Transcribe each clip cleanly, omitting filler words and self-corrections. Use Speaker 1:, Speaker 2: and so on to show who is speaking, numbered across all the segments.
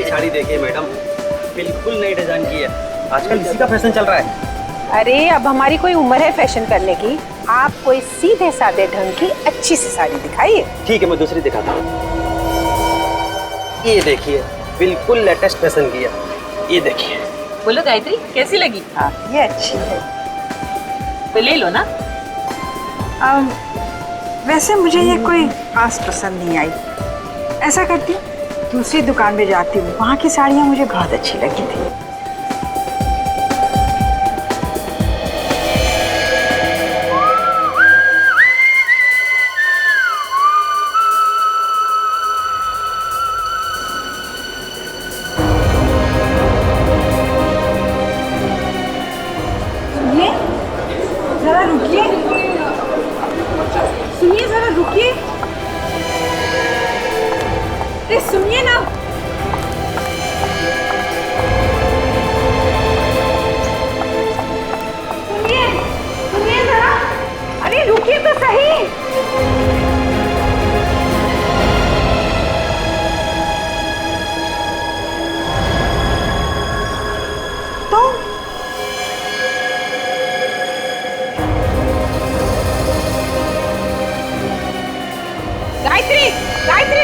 Speaker 1: साड़ी देखिए मैडम, बिल्कुल नई डिजाइन की है, आजकल इसी का फैशन चल रहा है।
Speaker 2: अरे अब हमारी कोई उम्र है फैशन करने की? आप कोई सीधे साधे ढंग की अच्छी सी साड़ी दिखाइए।
Speaker 1: ठीक है, मैं दूसरी दिखाता हूँ। ये देखिए, बिल्कुल लेटेस्ट फैशन की है, ये देखिए।
Speaker 3: बोलो गायत्री, कैसी लगी?
Speaker 2: हाँ ये अच्छी है,
Speaker 3: तो ले लो ना।
Speaker 2: वैसे मुझे ये कोई खास पसंद नहीं आई। ऐसा करती हूँ, दूसरी दुकान में जाती हूँ, वहाँ की साड़ियाँ मुझे बहुत अच्छी लगी थी। जरा रुकिए, सुनिए जरा रुकिए, अरे सुनिए ना। सुनिए सुनिए जरा, अरे रुकिए तो सही। तो गायत्री, गायत्री,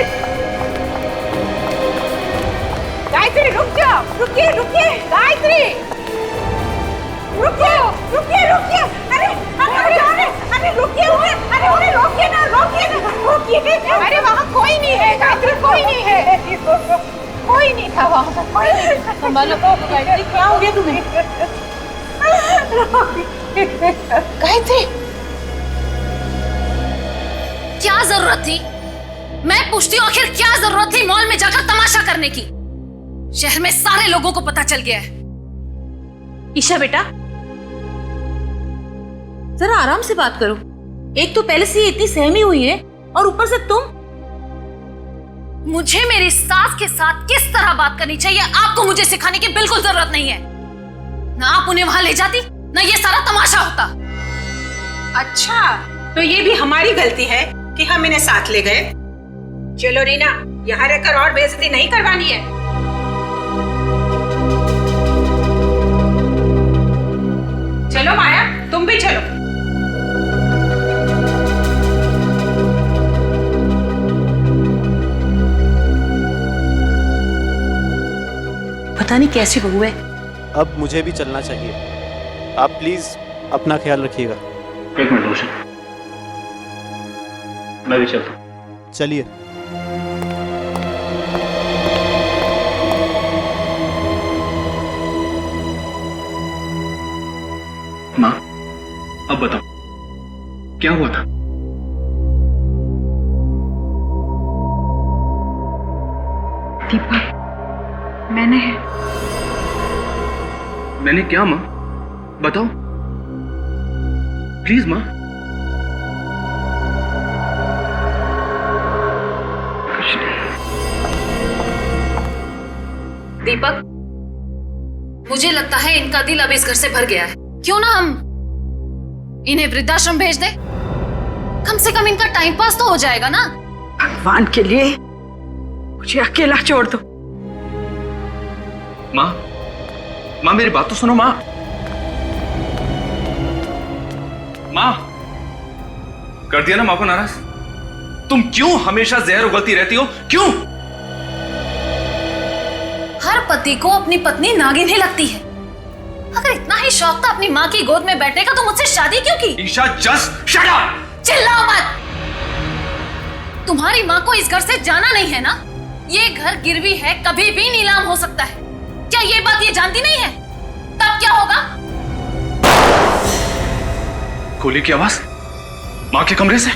Speaker 2: गायत्री रुक जाओ, रुकिए रुकिए, गायत्री रुकिए रुकिए रुकिए, अरे अरे अरे अरे रुकिए, अरे उन्हें रोकिए ना, रोकिए ना, रोकिए। अरे वहाँ कोई नहीं है गायत्री, कोई नहीं है, कोई नहीं था वहाँ पर, कोई नहीं था।
Speaker 3: संभालो गायत्री, क्या हो गया तुम्हें?
Speaker 4: गायत्री, क्या जरूरत थी? मैं पूछती हूँ, आखिर क्या जरूरत थी मॉल में जाकर तमाशा करने की? शहर में सारे लोगों को पता चल गया है।
Speaker 3: ईशा बेटा, जरा आराम से बात करो। एक तो पहले से इतनी सहमी हुई है और ऊपर से तुम।
Speaker 4: मुझे मेरी सास के साथ किस तरह बात करनी चाहिए आपको मुझे सिखाने की बिल्कुल जरूरत नहीं है। ना आप उन्हें वहां ले जाती, ना ये सारा तमाशा होता।
Speaker 2: अच्छा, तो ये भी हमारी गलती है कि हम इन्हें साथ ले गए। चलो रीना, यहाँ रहकर और बेइज्जती नहीं करवानी है। चलो माया, तुम भी चलो।
Speaker 3: पता नहीं कैसी बहू है।
Speaker 5: अब मुझे भी चलना चाहिए, आप प्लीज अपना ख्याल रखिएगा।
Speaker 6: एक मिनट रोशन, मैं भी चलता हूँ।
Speaker 5: चलिए।
Speaker 6: माँ, अब बताओ क्या हुआ था?
Speaker 2: दीपक, मैंने
Speaker 6: क्या माँ? बताओ प्लीज माँ।
Speaker 4: दीपक, मुझे लगता है इनका दिल अब इस घर से भर गया है। क्यों ना हम इन्हें वृद्धाश्रम भेज दे? कम से कम इनका टाइम पास तो हो जाएगा ना।
Speaker 2: भगवान के लिए मुझे अकेला छोड़ दो।
Speaker 6: माँ, माँ मेरी बात तो सुनो माँ। माँ, कर दिया ना माँ को नाराज? तुम क्यों हमेशा जहर उगलती रहती हो? क्यों?
Speaker 4: हर पति को अपनी पत्नी नागिन ही लगती है। अगर इतना ही शौक था अपनी माँ की गोद में बैठने का तो मुझसे शादी क्यों की?
Speaker 6: Isha, just shut up!
Speaker 4: चिल्लाओ मत। तुम्हारी माँ को इस घर से जाना नहीं है ना? ये घर गिरवी है, कभी भी नीलाम हो सकता है। क्या ये बात ये जानती नहीं है? तब क्या होगा?
Speaker 6: गोली की आवाज माँ के कमरे से।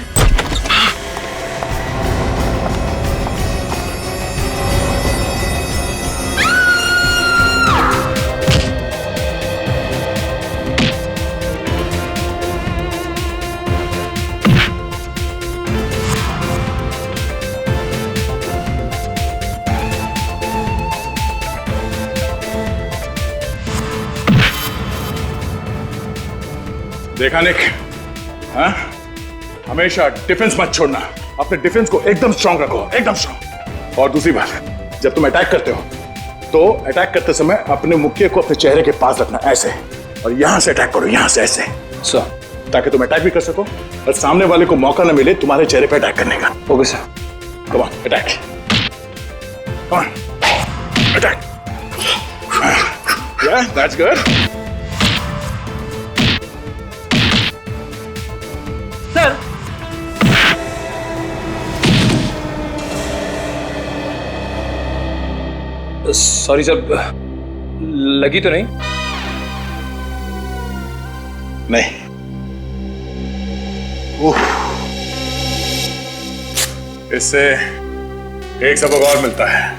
Speaker 7: देखा निक, हाँ? हमेशा डिफेंस मत छोड़ना, अपने डिफेंस को एकदम स्ट्रांग रखो, एकदम स्ट्रांग। और दूसरी बात, जब तुम अटैक करते हो तो अटैक करते समय अपने मुक्के को अपने चेहरे के पास रखना, ऐसे, और यहां से अटैक करो, यहां से ऐसे, ताकि तुम अटैक भी कर सको और सामने वाले को मौका न मिले तुम्हारे चेहरे पे अटैक करने का।
Speaker 5: Okay sir.
Speaker 7: Come on, attack, come on, attack. Yeah, that's good.
Speaker 1: Sir
Speaker 5: sorry sir, लगी तो नहीं?
Speaker 7: नहीं। इससे एक सबक और मिलता है,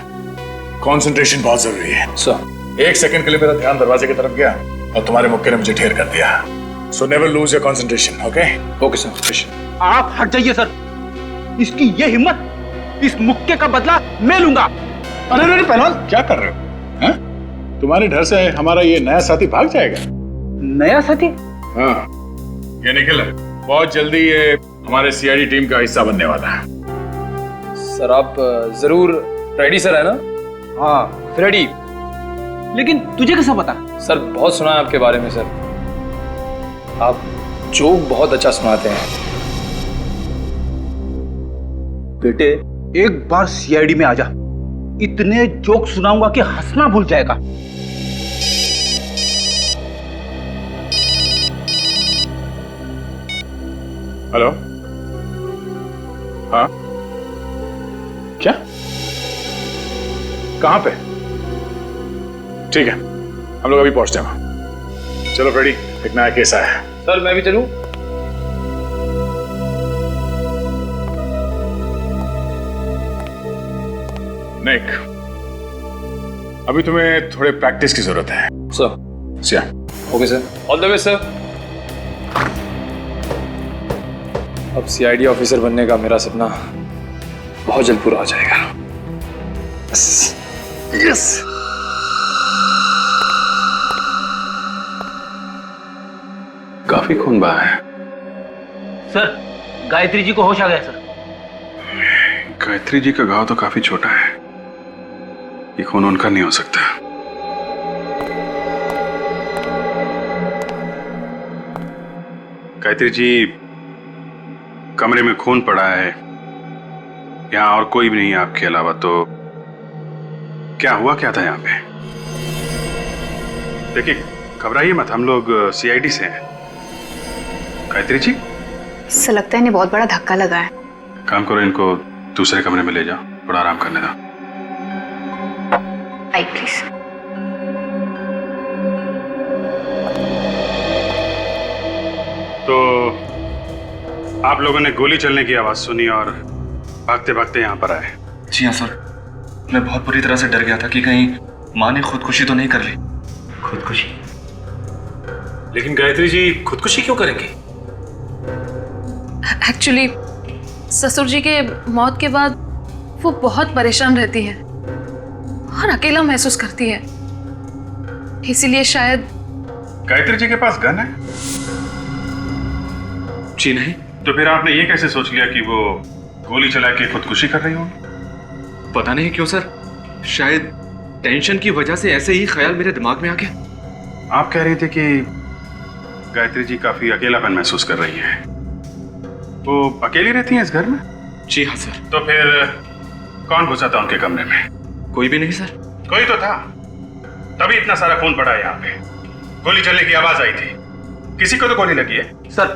Speaker 7: कंसंट्रेशन बहुत जरूरी है।
Speaker 5: सर।
Speaker 7: 1 सेकंड के लिए मेरा ध्यान दरवाजे की तरफ गया और तुम्हारे मुक्के ने मुझे ढेर कर दिया। So never lose your concentration, okay?
Speaker 5: Okay sir.
Speaker 1: आप हट जाइए सर, इसकी ये हिम्मत, इस मुक्के का बदला मैं लूंगा।
Speaker 7: अरे अरे पहलवान, क्या कर रहे हो? हैं? तुम्हारे डर से हमारा ये नया साथी भाग जाएगा।
Speaker 1: नया साथी?
Speaker 7: हाँ, ये निखिल है, बहुत जल्दी ये हमारे सीआईडी टीम का हिस्सा बनने वाला है।
Speaker 5: सर आप जरूर रेडी सर है ना?
Speaker 1: हाँ रेडी। लेकिन तुझे कैसा पता?
Speaker 5: सर बहुत सुना है आपके बारे में सर, आप जोक बहुत अच्छा सुनाते हैं।
Speaker 1: बेटे एक बार सीआईडी में आ जा, इतने जोक सुनाऊंगा कि हंसना भूल जाएगा।
Speaker 7: हेलो, हाँ, क्या, कहां पे? ठीक है, हम लोग अभी पहुंचते हैं वहां। चलो फ्रेडी, एक नया केस आया है।
Speaker 5: सर मैं भी चलूं?
Speaker 7: निक, अभी तुम्हें थोड़े प्रैक्टिस की जरूरत है।
Speaker 5: Sir.
Speaker 7: Siya,
Speaker 5: okay sir, all the best sir. अब सीआईडी ऑफिसर बनने का मेरा सपना बहुत जल्द पूरा हो जाएगा।
Speaker 7: यस।
Speaker 6: काफी खून बहा है।
Speaker 1: सर गायत्री जी को होश आ गया सर।
Speaker 6: गायत्री जी का घाव तो काफी छोटा है, ये खून उनका नहीं हो सकता। गायत्री जी, कमरे में खून पड़ा है, यहां और कोई भी नहीं है आपके अलावा, तो क्या हुआ क्या था यहाँ पे? देखिए घबराइए मत, हम लोग सीआईडी से हैं। गायत्री जी,
Speaker 8: इससे लगता है इन्हें बहुत बड़ा धक्का लगा है।
Speaker 6: काम करो, इनको दूसरे कमरे में ले जाओ, थोड़ा आराम करने दो।
Speaker 8: आई प्लीज।
Speaker 6: तो आप लोगों ने गोली चलने की आवाज सुनी और भागते भागते यहाँ पर आए?
Speaker 9: जी हाँ सर, मैं बहुत बुरी तरह से डर गया था कि कहीं माँ ने खुदकुशी तो नहीं कर ली।
Speaker 6: खुदकुशी? लेकिन गायत्री जी खुदकुशी क्यों करेंगी?
Speaker 4: एक्चुअली ससुर जी के मौत के बाद वो बहुत परेशान रहती है और अकेला महसूस करती है, इसीलिए शायद।
Speaker 6: गायत्री जी के पास गन है?
Speaker 9: जी नहीं।
Speaker 6: तो फिर आपने ये कैसे सोच लिया कि वो गोली चला के खुदकुशी कर रही होंगी?
Speaker 9: पता नहीं क्यों सर, शायद टेंशन की वजह से ऐसे ही ख्याल मेरे दिमाग में आ गया।
Speaker 6: आप कह रहे थे कि गायत्री जी काफी अकेलापन महसूस कर रही है, वो अकेली रहती हैं इस घर में?
Speaker 9: जी हाँ सर।
Speaker 6: तो फिर कौन घुसा था उनके कमरे में?
Speaker 9: कोई भी नहीं सर।
Speaker 6: कोई तो था, तभी इतना सारा खून पड़ा है यहाँ पे। गोली चलने की आवाज आई थी, किसी को तो गोली लगी है।
Speaker 1: सर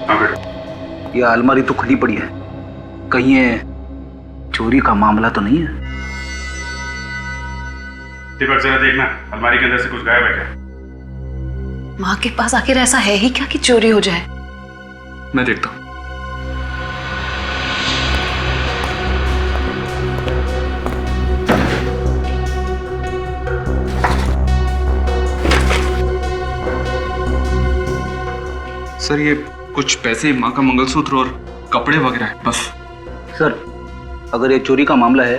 Speaker 6: हाँ बेटा,
Speaker 1: ये अलमारी तो खुली पड़ी है, कहीं ये चोरी का मामला तो नहीं है?
Speaker 6: दीपक जरा देखना, अलमारी के अंदर से कुछ गायब है क्या?
Speaker 4: माँ के पास आखिर ऐसा है ही क्या कि चोरी हो जाए?
Speaker 9: मैं देखता हूँ। सर ये कुछ पैसे, माँ का मंगलसूत्र और कपड़े वगैरह है बस।
Speaker 1: सर अगर ये चोरी का मामला है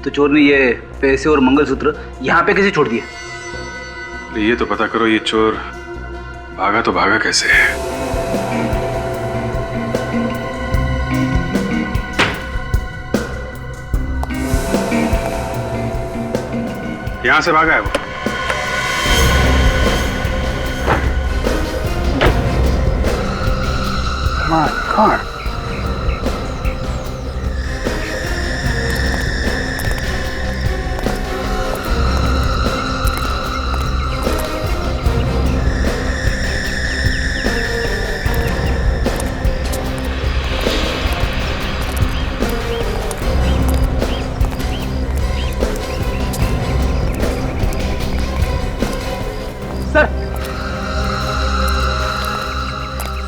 Speaker 1: तो चोर ने ये पैसे और मंगलसूत्र यहाँ पे कैसे छोड़ दिए?
Speaker 6: ये तो पता करो, ये चोर भागा तो भागा कैसे है? यहां से भागा है वो। My God.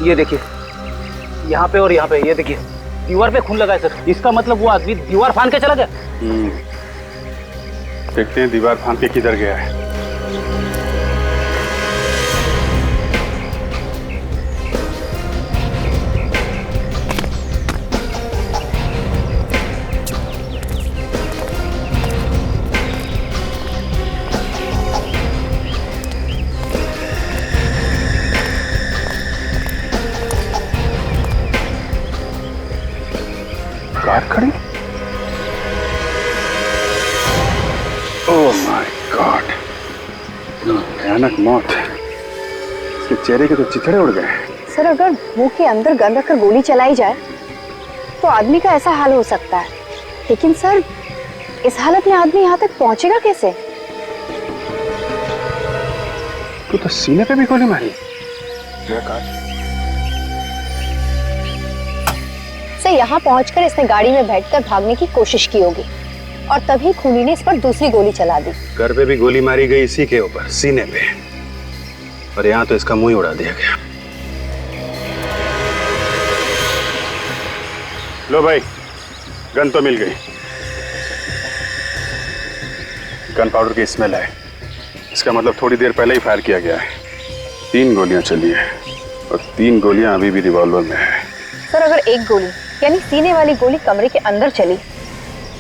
Speaker 1: ये देखिए, यहाँ पे और यहाँ पे, ये देखिए दीवार पे खून लगा है सर। इसका मतलब वो आदमी दीवार फांद के चला गया।
Speaker 6: देखते हैं दीवार फांद के किधर गया है। कार खड़ी। ओह माय गॉड, भयानक मौत। इसके चेहरे के तो चिथड़े उड़ गए।
Speaker 8: सर अगर मुंह के अंदर गन रखकर गोली चलाई जाए तो आदमी का ऐसा हाल हो सकता है, लेकिन सर इस हालत में आदमी यहाँ तक पहुंचेगा कैसे?
Speaker 6: तू तो सीने पे भी गोली मारी।
Speaker 8: सर यहाँ पहुंचकर इसने गाड़ी में बैठकर भागने की कोशिश की होगी और तभी खूनी ने इस पर दूसरी गोली चला दी।
Speaker 6: घर पे भी गोली मारी गई इसी के ऊपर, सीने पे, और यहाँ तो इसका मुंह ही उड़ा दिया गया। लो भाई, गन तो मिल गई। गन पाउडर की स्मेल है, इसका मतलब थोड़ी देर पहले ही फायर किया गया है। 3 गोलियां चली है और 3 गोलियां अभी भी रिवॉल्वर में है।
Speaker 8: सर अगर एक गोली यानी सीने वाली गोली कमरे के अंदर चली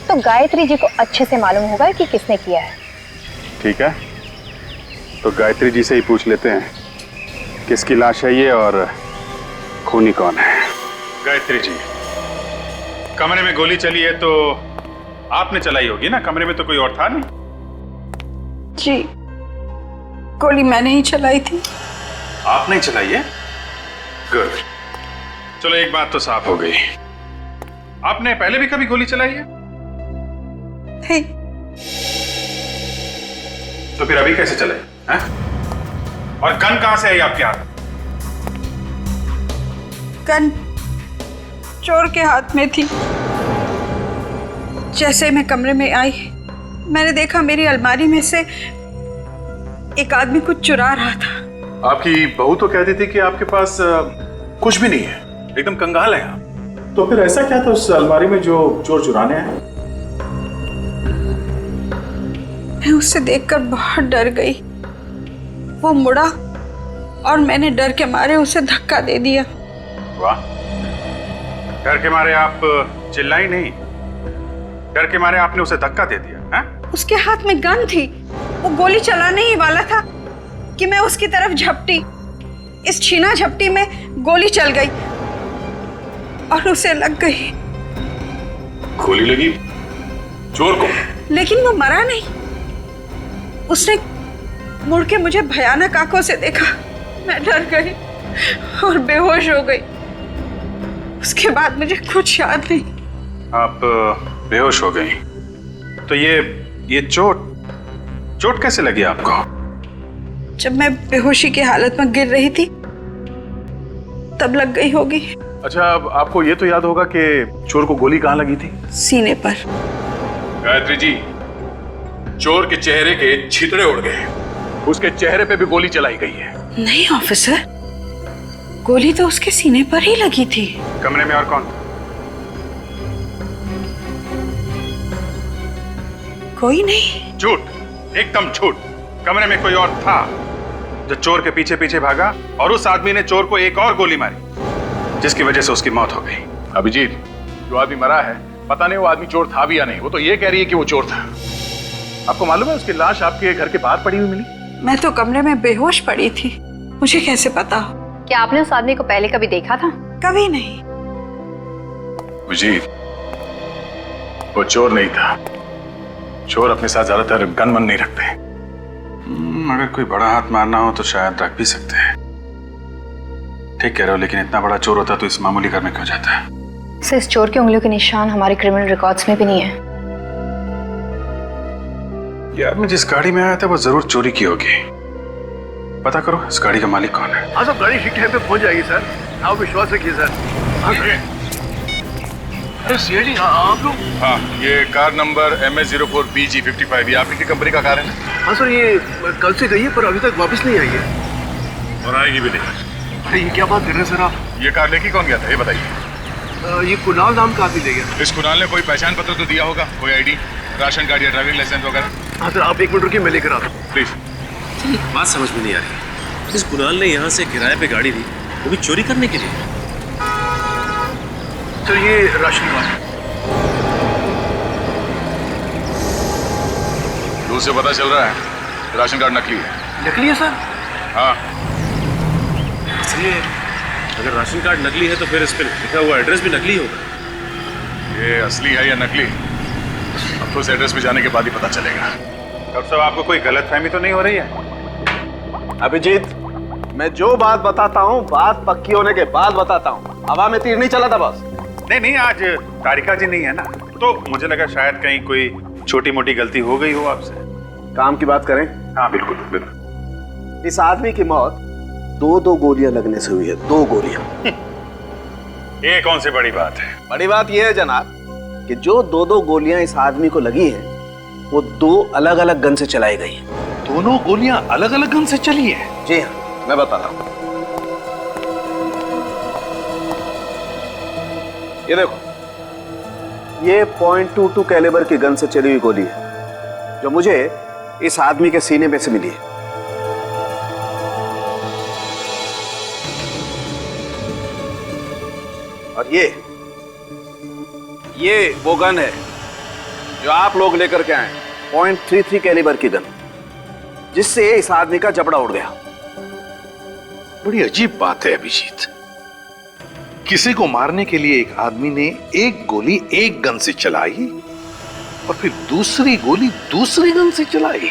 Speaker 8: तो गायत्री जी को अच्छे से मालूम होगा कि किसने किया है।
Speaker 6: ठीक है, तो गायत्री जी से ही पूछ लेते हैं किसकी लाश है ये और खूनी कौन है। गायत्री जी, कमरे में गोली चली है तो आपने चलाई होगी ना, कमरे में तो कोई और था नहीं।
Speaker 2: जी, गोली मैंने ही चलाई थी।
Speaker 6: आपने ही चलाई है? गुड। चलो एक बात तो साफ हो गई, आपने पहले भी कभी गोली चलाई है?
Speaker 2: नहीं।
Speaker 6: तो फिर अभी कैसे चले हैं? और गन कहां से आई आपके हाथ?
Speaker 2: गन चोर के हाथ में थी। जैसे मैं कमरे में आई मैंने देखा मेरी अलमारी में से एक आदमी कुछ चुरा रहा था।
Speaker 6: आपकी बहू तो कहती थी कि आपके पास कुछ भी नहीं है, एकदम कंगाल है आप।
Speaker 7: तो फिर ऐसा क्या था उस अलमारी में जो चोर चुराने आए?
Speaker 2: मैं उससे देखकर बहुत डर गई। वो मुड़ा और मैंने डर के मारे उसे धक्का दे दिया।
Speaker 6: वाह, डर के मारे आप चिल्लाई नहीं, डर के मारे आपने उसे धक्का दे दिया है?
Speaker 2: उसके हाथ में गन थी, वो गोली चलाने ही वाला था कि मैं उसकी तरफ झपटी। इस छीना झपटी में गोली चल गई और उसे लग गई।
Speaker 6: गोली लगी चोर को?
Speaker 2: लेकिन वो मरा नहीं। उसने मुड़ के मुझे भयानक आंखों से देखा। मैं डर गई और बेहोश हो गई। उसके बाद मुझे कुछ याद नहीं।
Speaker 6: आप बेहोश हो गई? तो ये चोट कैसे लगी आपको?
Speaker 2: जब मैं बेहोशी की हालत में गिर रही थी तब लग गई होगी।
Speaker 7: अच्छा, अब आपको ये तो याद होगा कि चोर को गोली कहाँ लगी थी?
Speaker 2: सीने पर।
Speaker 7: गायत्री जी, चोर के चेहरे के छितड़े उड़ गए, उसके चेहरे पे भी गोली चलाई गई है।
Speaker 2: नहीं ऑफिसर, गोली तो उसके सीने पर ही लगी थी।
Speaker 6: कमरे में और कौन?
Speaker 2: कोई नहीं।
Speaker 6: झूठ, एकदम झूठ। कमरे में कोई और था जो चोर के पीछे पीछे भागा और उस आदमी ने चोर को एक और गोली मारी जिसकी वजह से उसकी मौत हो गई।
Speaker 7: अभिजीत, जो आदमी मरा है पता नहीं वो आदमी चोर था भी या नहीं, वो तो ये कह रही है कि वो चोर था। आपको मालूम है उसकी लाश आपके घर के बाहर पड़ी हुई मिली?
Speaker 2: मैं तो कमरे में बेहोश पड़ी थी, मुझे कैसे पता हो?
Speaker 8: क्या आपने उस आदमी को पहले कभी देखा था?
Speaker 2: कभी नहीं।
Speaker 7: अभिजीत, वो चोर नहीं था।
Speaker 6: चोर अपने साथ ज्यादातर गन मन नहीं रखते। अगर कोई बड़ा हाथ मारना हो तो शायद रख भी सकते हैं। ठीक कह रहे हो, लेकिन इतना बड़ा चोर होता तो इस मामूली घर में क्यों जाता है?
Speaker 8: सर, इस चोर की उंगलियों के निशान हमारे क्रिमिनल रिकॉर्ड्स में भी नहीं है।
Speaker 6: यार, मैं जिस गाड़ी में आया था वो जरूर चोरी की होगी। पता करो इस गाड़ी का मालिक कौन है।
Speaker 7: हाँ, सब गाड़ी ठीक टाइम पे पहुंच जाएगी सर, आप विश्वास रखिए सर। अरे सीआईडी आप लोग?
Speaker 6: हाँ, ये कार नंबर MS04BG55, ये आप ही की कंपनी का कार है?
Speaker 7: हाँ सर, ये कल से गई है पर अभी तक वापस नहीं आई है।
Speaker 6: और आएगी भी नहीं।
Speaker 7: अरे ये क्या बात कर रहे हैं सर आप?
Speaker 6: ये कार लेके कौन गया था ये बताइए।
Speaker 7: ये कुणाल नाम का आदमी ले गया।
Speaker 6: इस कुणाल ने कोई पहचान पत्र तो दिया होगा, कोई आईडी, राशन कार्ड या ड्राइविंग लाइसेंस वगैरह?
Speaker 7: हाँ सर, आप 1 मिनट रुकिए, मैं लेकर आता हूँ
Speaker 6: प्लीज।
Speaker 10: बात समझ में नहीं आ रही। इस कुणाल ने यहाँ से किराए पे गाड़ी दी, वो भी चोरी करने के लिए।
Speaker 7: सर, ये राशन कार्ड
Speaker 6: दूर से पता चल रहा है राशन कार्ड नकली है।
Speaker 7: नकली है सर?
Speaker 6: हाँ।
Speaker 10: इसलिए अगर राशन कार्ड नकली है तो फिर इस पे लिखा हुआ एड्रेस भी नकली होगा।
Speaker 6: ये असली है या नकली, अब तो उस एड्रेस पे जाने के बाद ही पता चलेगा। डॉक्टर साहब, आपको कोई गलतफहमी तो नहीं हो रही है?
Speaker 11: अभिजीत, मैं जो बात बताता हूँ बात पक्की होने के बाद बताता हूँ। हवा में तीर नहीं चला था बस।
Speaker 6: नहीं, आज तारिका जी नहीं है ना, तो मुझे लगा शायद कहीं कोई छोटी मोटी गलती हो गई हो आपसे।
Speaker 11: काम की बात करें?
Speaker 6: हाँ बिल्कुल बिल्कुल।
Speaker 11: इस आदमी की मौत 2 गोलियां लगने से हुई है। 2 गोलियां।
Speaker 6: ये कौन सी बड़ी बात है?
Speaker 11: बड़ी बात यह है जनाब कि जो 2 गोलियां इस आदमी को लगी हैं वो 2 अलग अलग गन से चलाई गई हैं।
Speaker 7: दोनों गोलियां अलग अलग गन से चली है?
Speaker 11: जी हाँ, मैं बताता हूँ। ये देखो, ये .22 कैलिबर की गन से चली हुई गोली है जो मुझे इस आदमी के सीने में से मिली है। और ये वो गन है जो आप लोग लेकर के आए, .33 कैलिबर की गन, जिससे इस आदमी का जबड़ा उड़ गया।
Speaker 7: बड़ी अजीब बात है अभिजीत, किसी को मारने के लिए एक आदमी ने एक गोली एक गन से चलाई और फिर दूसरी गोली दूसरी गन से चलाई।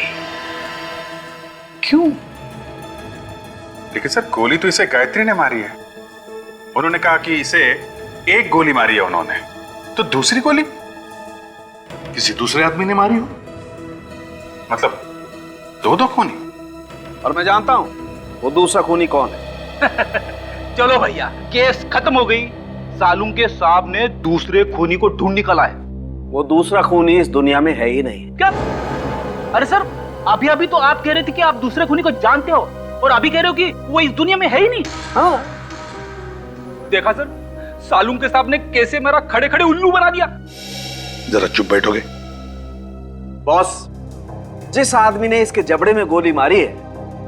Speaker 7: क्यों?
Speaker 6: लेकिन सर, गोली तो इसे गायत्री ने मारी है। उन्होंने कहा कि इसे एक गोली मारी है उन्होंने, तो दूसरी गोली
Speaker 7: किसी दूसरे आदमी ने मारी हो।
Speaker 6: मतलब 2 खूनी।
Speaker 11: और मैं जानता हूं वो दूसरा खूनी कौन है।
Speaker 1: चलो भैया, केस खत्म हो गई। सालुंग के साहब ने दूसरे खूनी को ढूंढ निकाला है।
Speaker 11: वो दूसरा खूनी इस दुनिया में है ही नहीं।
Speaker 1: क्या? अरे सर, अभी तो आप कह रहे थे कि आप दूसरे खूनी को जानते हो, और अभी कह रहे हो कि वो इस दुनिया में है ही नहीं।
Speaker 11: हाँ,
Speaker 1: देखा सर, सालुंग के साहब ने कैसे मेरा खड़े खड़े उल्लू बना दिया।
Speaker 7: जरा चुप बैठोगे?
Speaker 11: बॉस, जिस आदमी ने इसके जबड़े में गोली मारी है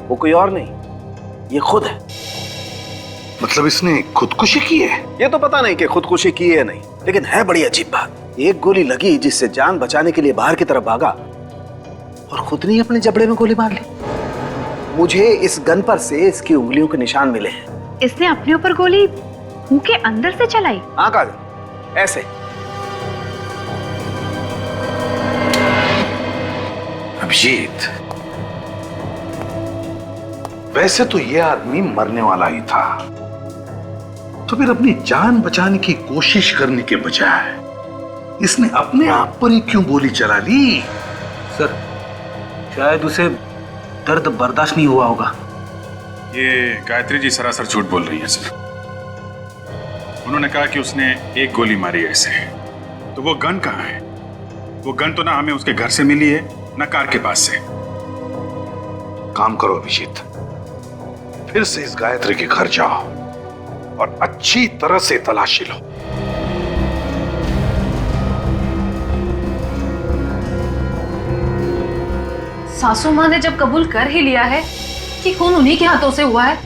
Speaker 11: वो कोई और नहीं, ये खुद है।
Speaker 7: मतलब इसने खुदकुशी की है?
Speaker 11: ये तो पता नहीं कि खुदकुशी की है नहीं, लेकिन है बड़ी अजीब बात। एक गोली लगी जिससे जान बचाने के लिए बाहर की तरफ भागा और खुद ने अपने जबड़े में गोली मार ली। मुझे इस गन पर से इसकी उंगलियों के निशान मिले हैं।
Speaker 8: इसने अपने ऊपर गोली मुंह के अंदर से चलाई?
Speaker 11: हाँ काजल, ऐसे।
Speaker 7: अभिजीत, वैसे तो ये आदमी मरने वाला ही था, तो फिर अपनी जान बचाने की कोशिश करने के बजाय इसने अपने आप पर ही क्यों गोली चला ली?
Speaker 1: सर, शायद उसे दर्द बर्दाश्त नहीं हुआ होगा।
Speaker 6: ये गायत्री जी सरासर झूठ बोल रही है सर। उन्होंने कहा कि उसने एक गोली मारी है इसे, तो वो गन कहाँ है? वो गन तो ना हमें उसके घर से मिली है ना कार के पास से।
Speaker 7: काम करो अभिजीत, फिर से इस गायत्री के घर जाओ और अच्छी तरह से तलाशी लो।
Speaker 4: सासू माँ ने जब कबूल कर ही लिया है कि खून उन्हीं के हाथों से हुआ है,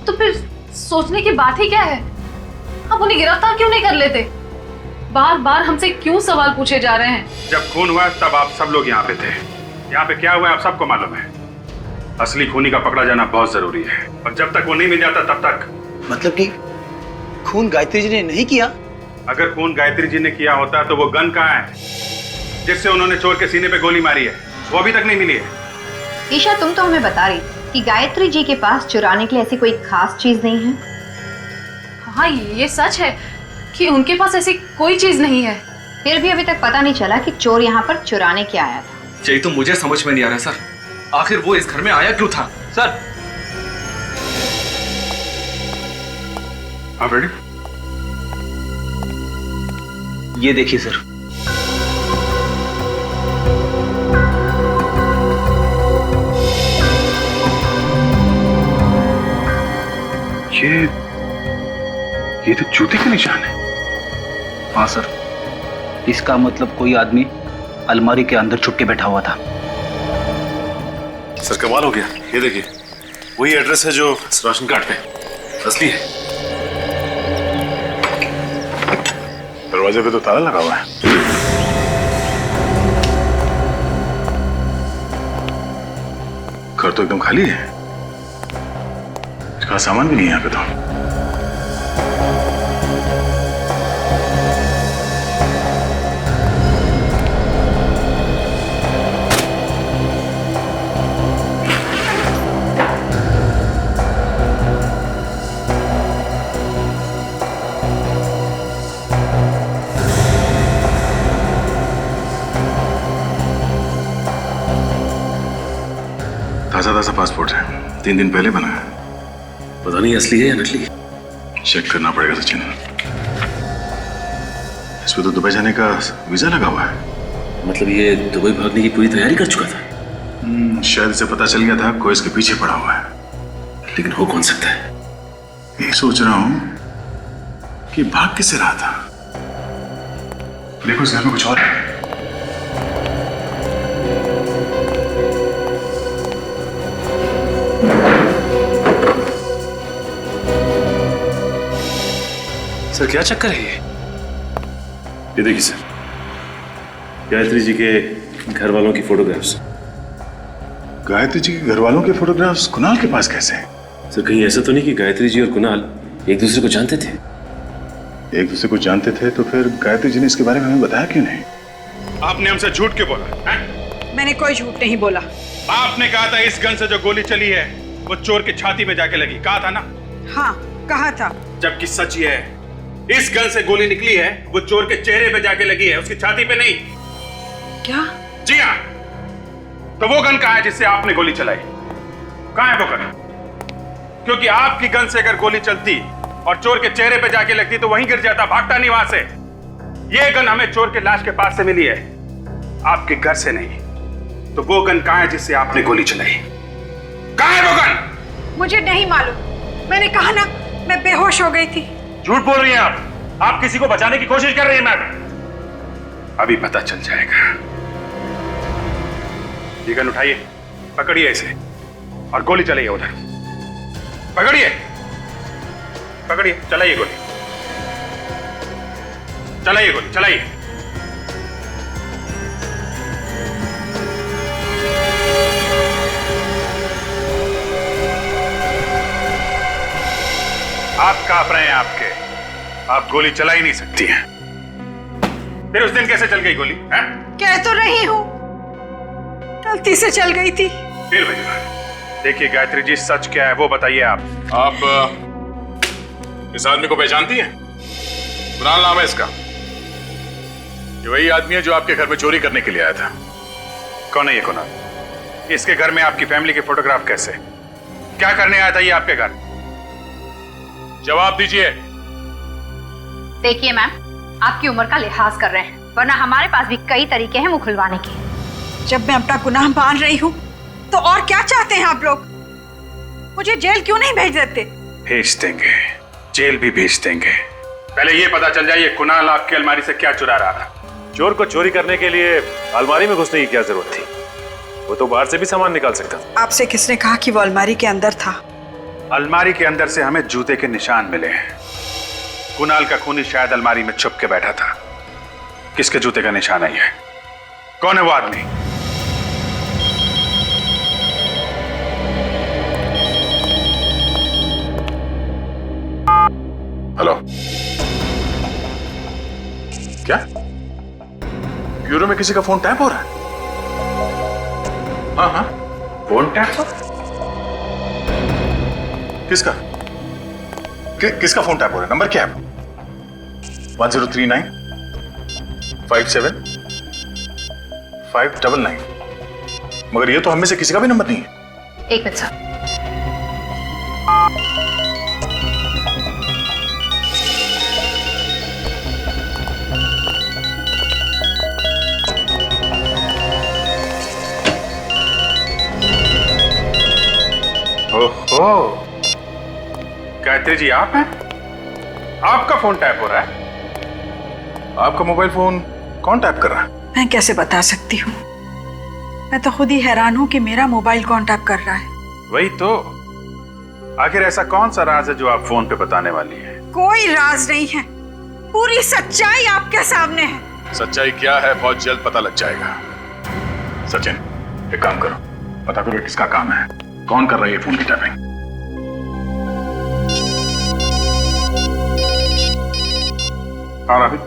Speaker 4: तो फिर सोचने की बात ही क्या है? आप उन्हें गिरफ्तार क्यों नहीं कर लेते? बार बार हमसे क्यों सवाल पूछे जा रहे हैं?
Speaker 6: जब खून हुआ तब आप सब लोग यहाँ पे थे। यहाँ पे क्या हुआ आप सबको मालूम है। असली खूनी का पकड़ा जाना बहुत जरूरी है, और जब तक वो नहीं मिल जाता तब तक।
Speaker 1: मतलब कि खून गायत्री जी ने नहीं किया?
Speaker 6: अगर खून गायत्री जी ने किया होता तो वो गन कहाँ है जिससे उन्होंने चोर के सीने पे गोली मारी है, वो अभी तक नहीं मिली है।
Speaker 8: ईशा, तुम तो हमें बता रही कि गायत्री जी के पास चुराने के लिए ऐसी कोई खास चीज नहीं है।
Speaker 4: हाँ, ये सच है कि उनके पास ऐसी कोई चीज नहीं है।
Speaker 8: फिर भी अभी तक पता नहीं चला कि चोर यहाँ पर चुराने क्या आया था।
Speaker 9: यही तो मुझे समझ में नहीं आ रहा सर, आखिर वो इस घर में आया क्यों था?
Speaker 1: सर,
Speaker 6: आप रेडी?
Speaker 1: ये देखिए सर।
Speaker 6: ये तो जूते के निशान है।
Speaker 1: हाँ सर, इसका मतलब कोई आदमी अलमारी के अंदर छुप के बैठा हुआ था।
Speaker 10: सर कमाल हो गया, ये देखिए वही एड्रेस है जो इस राशन कार्ड पे असली है।
Speaker 6: दरवाजे पे तो ताला लगा हुआ है। घर तो एकदम खाली है, इसका सामान भी नहीं है यहाँ पे तो। ताजा ताजा पासपोर्ट है, 3 दिन पहले बना है।
Speaker 10: पता नहीं असली है या नकली।
Speaker 6: चेक करना पड़ेगा सचिन। इस पे तो दुबई जाने का वीजा लगा हुआ है।
Speaker 10: मतलब ये दुबई भागने की पूरी तैयारी कर चुका था।
Speaker 6: शायद इसे पता चल गया था कोई इसके पीछे पड़ा हुआ है।
Speaker 10: लेकिन हो कौन सकता है?
Speaker 6: यही सोच रहा हूं कि भाग किससे रहा था। देखो इस घर में कुछ और है।
Speaker 10: सर क्या चक्कर है ये देखिए सर, गायत्री जी के घर वालों की फोटोग्राफ्स।
Speaker 6: गायत्री जी के घर वालों के फोटोग्राफ्स कुणाल के पास कैसे हैं?
Speaker 10: सर कहीं ऐसा तो नहीं कि गायत्री जी और कुणाल एक दूसरे को जानते थे?
Speaker 6: एक दूसरे को जानते थे तो फिर गायत्री जी ने इसके बारे में हमें बताया क्यों नहीं? आपने हमसे झूठ क्यों बोला है?
Speaker 2: मैंने कोई झूठ नहीं बोला।
Speaker 6: आपने कहा था इस गन से जो गोली चली है वो चोर की छाती में जाके लगी, कहा था ना?
Speaker 2: हाँ, कहा था।
Speaker 6: जबकि सच ये है, इस गन से गोली निकली है वो चोर के चेहरे पे जाके लगी है, उसकी छाती पे नहीं।
Speaker 2: क्या?
Speaker 6: जी हाँ। तो वो गन कहाँ है जिससे आपने गोली चलाई? कहाँ है वो गन? क्योंकि आपकी गन से अगर गोली चलती और चोर के चेहरे पे जाके लगती तो वहीं गिर जाता, भागता नहीं वहां से। ये गन हमें चोर के लाश के पास से मिली है, आपके घर से नहीं। तो वो गन कहाँ है जिससे आपने गोली चलाई? कहाँ है वो गन?
Speaker 2: मुझे नहीं मालूम। मैंने कहा ना, मैं बेहोश हो गई थी।
Speaker 6: झूठ बोल रही हैं आप किसी को बचाने की कोशिश कर रही हैं मैडम। अभी पता चल जाएगा। ये गन उठाइए, पकड़िए इसे और गोली चलाइए उधर। पकड़िए, पकड़िए, चलाइए गोली, चलाइए गोली, चलाइए। आप कांप रहे हैं, आप गोली चला ही नहीं सकती हैं। फिर उस दिन कैसे चल गई गोली? हैं?
Speaker 2: कह तो रही हूँ, गलती से चल गई थी।
Speaker 6: फिर भैया देखिए गायत्री जी, सच क्या है वो बताइए आप।
Speaker 10: इस आदमी को पहचानती हैं? कुणाल नाम है इसका। ये वही आदमी है जो आपके घर में चोरी करने के लिए आया था।
Speaker 6: कौन है ये कुणाल? इसके घर में आपकी फैमिली के फोटोग्राफ कैसे? क्या करने आया था ये आपके घर? जवाब दीजिए।
Speaker 8: देखिए मैम, आपकी उम्र का लिहाज कर रहे हैं, वरना हमारे पास भी कई तरीके हैं मुंह खुलवाने के।
Speaker 2: जब मैं अपना गुनाह मान रही हूँ तो और क्या चाहते हैं आप लोग? मुझे जेल क्यों नहीं भेज देते?
Speaker 6: भेज देंगे, जेल भी भेज देंगे। पहले ये पता चल जाए ये कुणाल आपकी अलमारी से क्या चुरा रहा था।
Speaker 10: चोर को चोरी करने के लिए अलमारी में घुसने की क्या जरूरत थी? वो तो बाहर से भी सामान निकाल सकता था।
Speaker 2: आपसे किसने कहा कि वो अलमारी के अंदर था?
Speaker 6: अलमारी के अंदर से हमें जूते के निशान मिले हैं। कुणाल का खूनी शायद अलमारी में छुप के बैठा था। किसके जूते का निशान है ये? कौन है वो आदमी? हेलो, क्या ब्यूरो में किसी का फोन टैप हो रहा है? हाँ हाँ, फोन टैप हो? किसका? किसका फोन टैप हो रहा है? नंबर क्या है? 1039 57 599। मगर ये तो हम में से किसी का भी नंबर नहीं है।
Speaker 4: एक मिनट सर।
Speaker 6: ओहो, गायत्री जी आप हैं? आपका फोन टैप हो रहा है? आपका मोबाइल फोन कौन टैप कर रहा है?
Speaker 2: मैं कैसे बता सकती हूँ, मैं तो खुद ही हैरान हूँ कि मेरा मोबाइल कौन टैप कर रहा है।
Speaker 6: वही तो, आखिर ऐसा कौन सा राज है जो आप फोन पे बताने वाली है?
Speaker 2: कोई राज नहीं है, पूरी सच्चाई आपके सामने है।
Speaker 6: सच्चाई क्या है बहुत जल्द पता लग जाएगा। सचिन, एक काम करो, पता करो किसका काम है, कौन कर रहा है ये फोन की टैपिंग। हाँ राबित,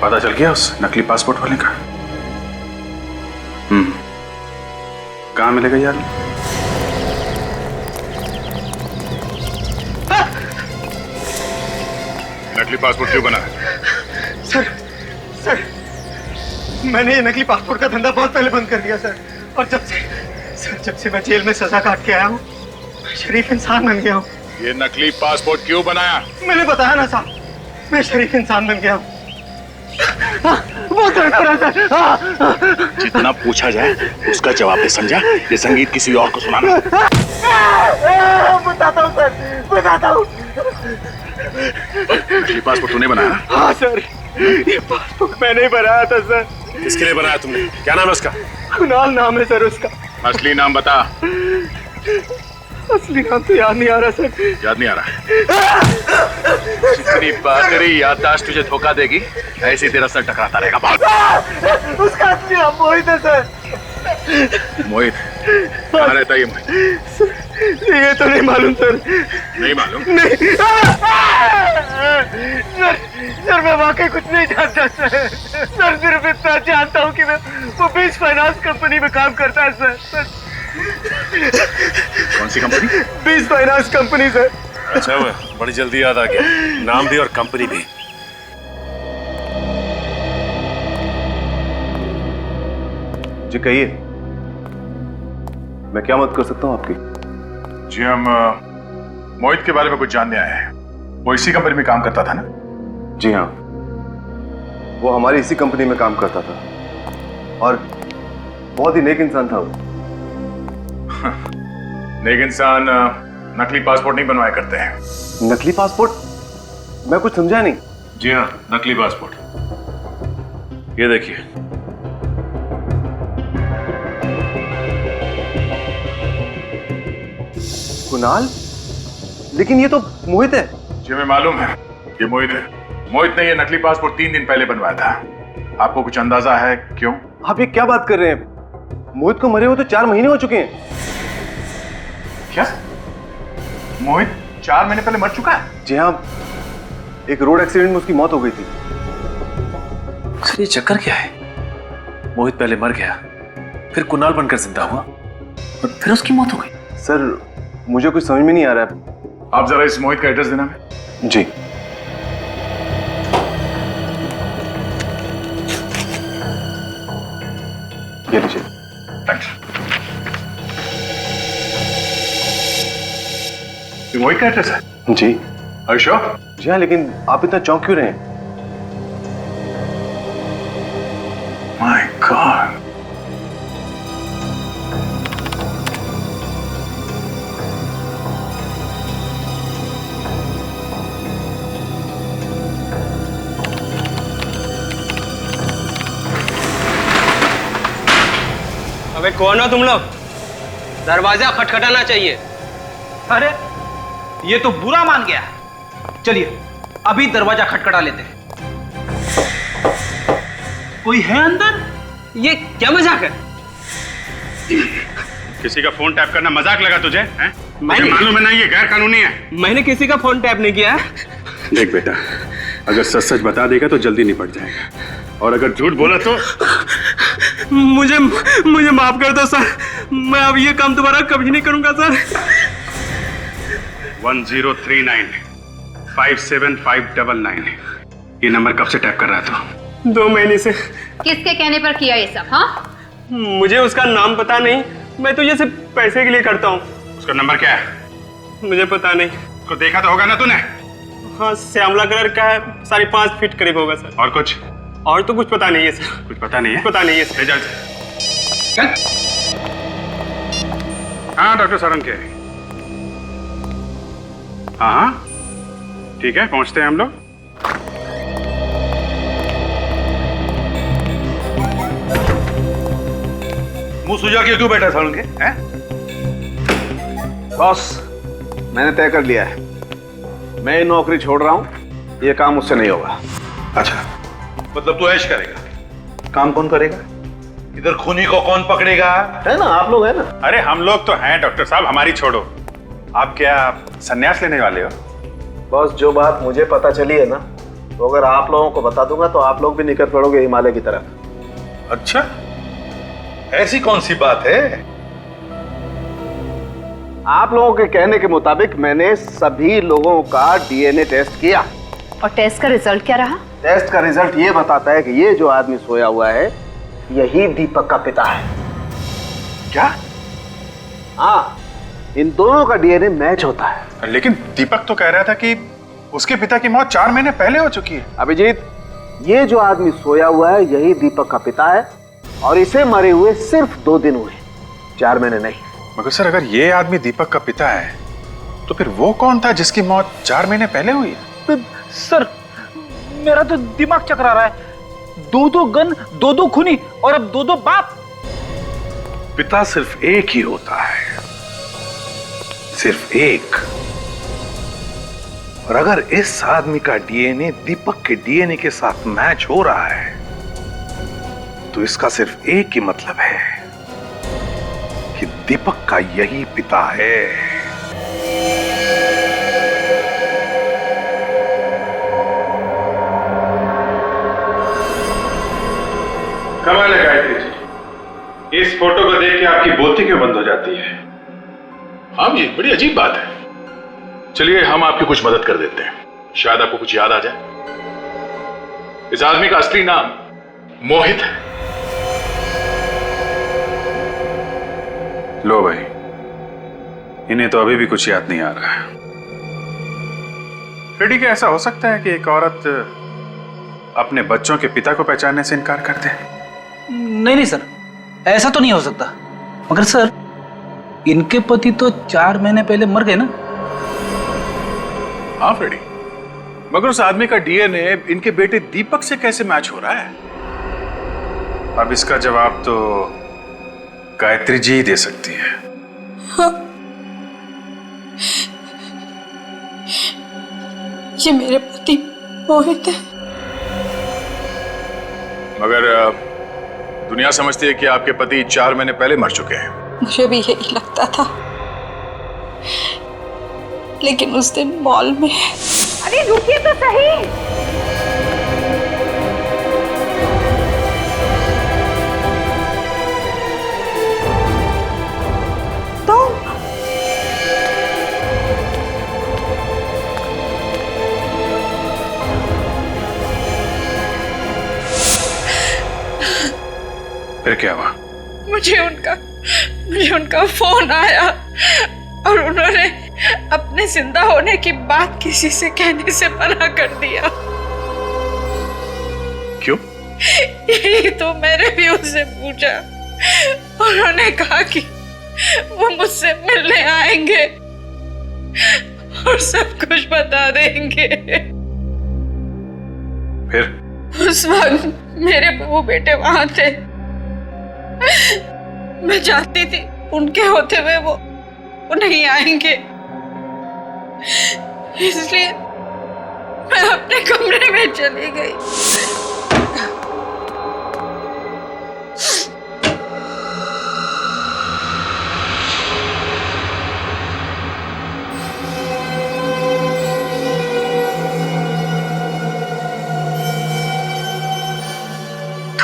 Speaker 6: पता चल गया उस नकली पासपोर्ट वाले का? कहाँ मिलेगा यार? नकली पासपोर्ट क्यों बना है?
Speaker 12: सर मैंने ये नकली पासपोर्ट का धंधा बहुत पहले बंद कर दिया सर। और जब से मैं जेल में सजा काट के आया हूँ, शरीफ इंसान बन गया हूँ।
Speaker 6: ये नकली पासपोर्ट क्यों बनाया?
Speaker 12: मैंने बताया ना साहब, मैं शरीफ इंसान बन गया हूँ। बहुत दर्द हो रहा सर।
Speaker 6: जितना पूछा जाए उसका जवाब दे, समझा? ये संगीत किसी और को सुनाना।
Speaker 12: बताता हूँ सर, बताता हूँ।
Speaker 6: नकली पासपोर्ट तूने बनाया?
Speaker 12: हाँ सर, ये पासपोर्ट मैंने ही बनाया था सर।
Speaker 6: किसके लिए बनाया तुमने? क्या नाम है उसका?
Speaker 12: कुणाल नाम है सर उसका।
Speaker 6: असली नाम बता।
Speaker 12: असली नाम तो याद नहीं आ रहा सर।
Speaker 6: याद नहीं आ रहा? जितनी बाकरी याददाश्त तुझे धोखा देगी, ऐसे तेरा सर टकराता रहेगा। भाग।
Speaker 12: उसका असली नाम मोहित है सर।
Speaker 6: मोहित? कहाँ रहता है ये मोहित?
Speaker 12: ये तो नहीं मालूम सर।
Speaker 6: नहीं मालूम?
Speaker 12: नहीं। सर मैं वाकई कुछ नहीं जानता सर। सर सिर्फ इतना जानता हूँ कि मैं वो बीच फाइनेंस कंपनी में काम करता है सर।
Speaker 6: कौन सी कंपनी?
Speaker 12: बीच फाइनेंस कंपनी सर।
Speaker 10: अच्छा हुआ, बड़ी जल्दी याद आ गया, नाम भी और कंपनी भी।
Speaker 13: जी कहिए, मैं क्या मदद कर सकता हूँ आपकी?
Speaker 6: जी हम मोहित के बारे में कुछ जानने आए हैं। वो इसी कंपनी में काम करता था ना?
Speaker 13: जी हाँ, वो हमारी इसी कंपनी में काम करता था और बहुत ही नेक इंसान था वो।
Speaker 6: नेक इंसान नकली पासपोर्ट नहीं बनवाया करते हैं।
Speaker 13: नकली पासपोर्ट? मैं कुछ समझा नहीं।
Speaker 10: जी हाँ, नकली पासपोर्ट। ये देखिए।
Speaker 13: कुणाल? लेकिन ये तो मोहित है।
Speaker 6: जी हमें मालूम है ये मोहित है। मोहित ने ये नकली पासपोर्ट 3 दिन पहले बनवाया था। आपको कुछ अंदाजा है क्यों?
Speaker 13: आप ये क्या बात कर रहे हैं? मोहित को मरे हुए तो 4 महीने हो चुके हैं।
Speaker 6: क्या? मोहित 4 महीने पहले मर चुका है?
Speaker 13: जी हाँ, एक रोड एक्सीडेंट में उसकी मौत हो गई थी।
Speaker 5: सर ये चक्कर क्या है? मोहित पहले मर गया, फिर कुणाल बनकर जिंदा हुआ और फिर उसकी मौत हो गई।
Speaker 13: सर मुझे कुछ समझ में नहीं आ रहा है।
Speaker 6: आप जरा इस मोहित का एड्रेस देना है।
Speaker 13: जी। ये लीजिए।
Speaker 6: थैंक्स। ये मोहित का एड्रेस है?
Speaker 13: जी।
Speaker 6: Are you sure?
Speaker 13: जी हाँ, लेकिन आप इतना चौंक क्यों रहे हैं?
Speaker 6: My God.
Speaker 14: अबे कौन हो तुम लोग? दरवाजा खटखटाना चाहिए।
Speaker 1: अरे ये तो बुरा मान गया। चलिए अभी दरवाजा खटखटा लेते हैं। कोई है अंदर?
Speaker 14: ये क्या मजाक है?
Speaker 6: किसी का फोन टैप करना मजाक लगा तुझे? हैं? मुझे
Speaker 14: मैंने-
Speaker 6: मालूम है ना ये गैर कानूनी है।
Speaker 14: मैंने किसी का फोन टैप नहीं किया है।
Speaker 6: देख बेटा, अगर सच सच बता देगा तो जल्दी निपट जाएगा, और अगर झूठ बोला तो
Speaker 14: मुझे मुझे माफ कर दो सर, मैं अब ये काम दोबारा कभी नहीं करूंगा सर।
Speaker 6: 1039 57599 ये नंबर कब से टैप कर रहा था?
Speaker 14: 2 महीने से।
Speaker 2: किसके कहने पर किया ये सब? हाँ,
Speaker 14: मुझे उसका नाम पता नहीं, मैं तो ये सिर्फ पैसे के लिए करता हूँ।
Speaker 6: उसका नंबर क्या है?
Speaker 14: मुझे पता नहीं।
Speaker 6: उसको देखा तो होगा ना तूने?
Speaker 14: हाँ, श्यामला कलर का है, 5.5 फीट करीब होगा सर।
Speaker 6: और कुछ?
Speaker 14: और तो कुछ पता नहीं है सर।
Speaker 6: कुछ पता नहीं है?
Speaker 14: पता नहीं है सर।
Speaker 6: चल। हाँ डॉक्टर सारंग के। हाँ हाँ ठीक है, पहुंचते हैं हम लोग।
Speaker 7: मुंह सुजा के क्यों बैठा सारंग के? हैं?
Speaker 11: बॉस, मैंने तय कर लिया है, मैं ये नौकरी छोड़ रहा हूं, ये काम मुझसे नहीं होगा।
Speaker 7: अच्छा, मतलब तू ऐश करेगा? काम कौन करेगा? इधर खूनी को कौन पकड़ेगा?
Speaker 11: है ना, आप लोग है ना।
Speaker 6: अरे हम लोग तो हैं डॉक्टर साहब, हमारी छोड़ो। आप क्या संन्यास लेने वाले हो?
Speaker 11: बॉस, जो बात मुझे पता चली है ना, तो अगर आप लोगों को बता दूंगा तो आप लोग भी निकल पड़ोगे हिमालय की तरफ।
Speaker 7: अच्छा, ऐसी कौन सी बात है?
Speaker 11: आप लोगों के कहने के मुताबिक मैंने सभी लोगों का डीएनए टेस्ट किया।
Speaker 8: और टेस्ट का रिजल्ट क्या रहा?
Speaker 11: टेस्ट का रिजल्ट ये बताता है कि ये जो आदमी सोया हुआ है यही दीपक का पिता है।
Speaker 7: क्या?
Speaker 11: हाँ, इन दोनों का डीएनए मैच होता है।
Speaker 6: लेकिन दीपक तो कह रहा था कि उसके पिता की मौत 4 महीने पहले हो चुकी है।
Speaker 11: अभिजीत, ये जो आदमी सोया हुआ है यही दीपक का पिता है, और इसे मरे हुए सिर्फ 2 दिन हुए, 4 महीने नहीं।
Speaker 6: मगर सर, अगर ये आदमी दीपक का पिता है तो फिर वो कौन था जिसकी मौत 4 महीने पहले हुई?
Speaker 1: सर, मेरा तो दिमाग चकरा रहा है। 2 गन, 2 खूनी और अब 2 बाप।
Speaker 7: पिता सिर्फ एक ही होता है, सिर्फ एक। और अगर इस आदमी का डीएनए दीपक के डीएनए के साथ मैच हो रहा है तो इसका सिर्फ एक ही मतलब है कि दीपक का यही पिता है। कमाल है गायत्री जी, इस फोटो को देख के आपकी बोलती क्यों बंद हो जाती है? हाँ जी, बड़ी अजीब बात है। चलिए हम आपकी कुछ मदद कर देते हैं, शायद आपको कुछ याद आ जाए। इस आदमी का असली नाम मोहित है। लो भाई, इन्हें तो अभी भी कुछ याद नहीं आ रहा है। फिर ठीक है, ऐसा हो सकता है कि एक औरत अपने बच्चों के पिता को पहचानने से इनकार कर दे।
Speaker 1: नहीं सर, ऐसा तो नहीं हो सकता। मगर सर, इनके पति तो 4 महीने पहले मर गए ना।
Speaker 6: हाँ फ्रेडी, मगर उस आदमी का डीएनए इनके बेटे दीपक से कैसे मैच हो रहा है? अब इसका जवाब तो गायत्री जी ही दे सकती है।
Speaker 15: हाँ, ये मेरे पति मोहित है।
Speaker 6: मगर दुनिया समझती है कि आपके पति 4 महीने पहले मर चुके हैं।
Speaker 15: मुझे भी यही लगता था, लेकिन उस दिन मॉल में।
Speaker 2: अरे रुकिए तो सही।
Speaker 6: फिर क्या हुआ?
Speaker 15: मुझे उनका फोन आया और उन्होंने अपने जिंदा होने की बात किसी से कहने से मना कर दिया।
Speaker 6: क्यों?
Speaker 15: यही तो मैंने भी उससे पूछा। उन्होंने कहा कि वो मुझसे मिलने आएंगे और सब कुछ बता देंगे।
Speaker 6: फिर?
Speaker 15: उस वक्त मेरे बहू बेटे वहां थे। मैं चाहती थी उनके होते हुए वो नहीं आएंगे, इसलिए मैं अपने कमरे में चली गई।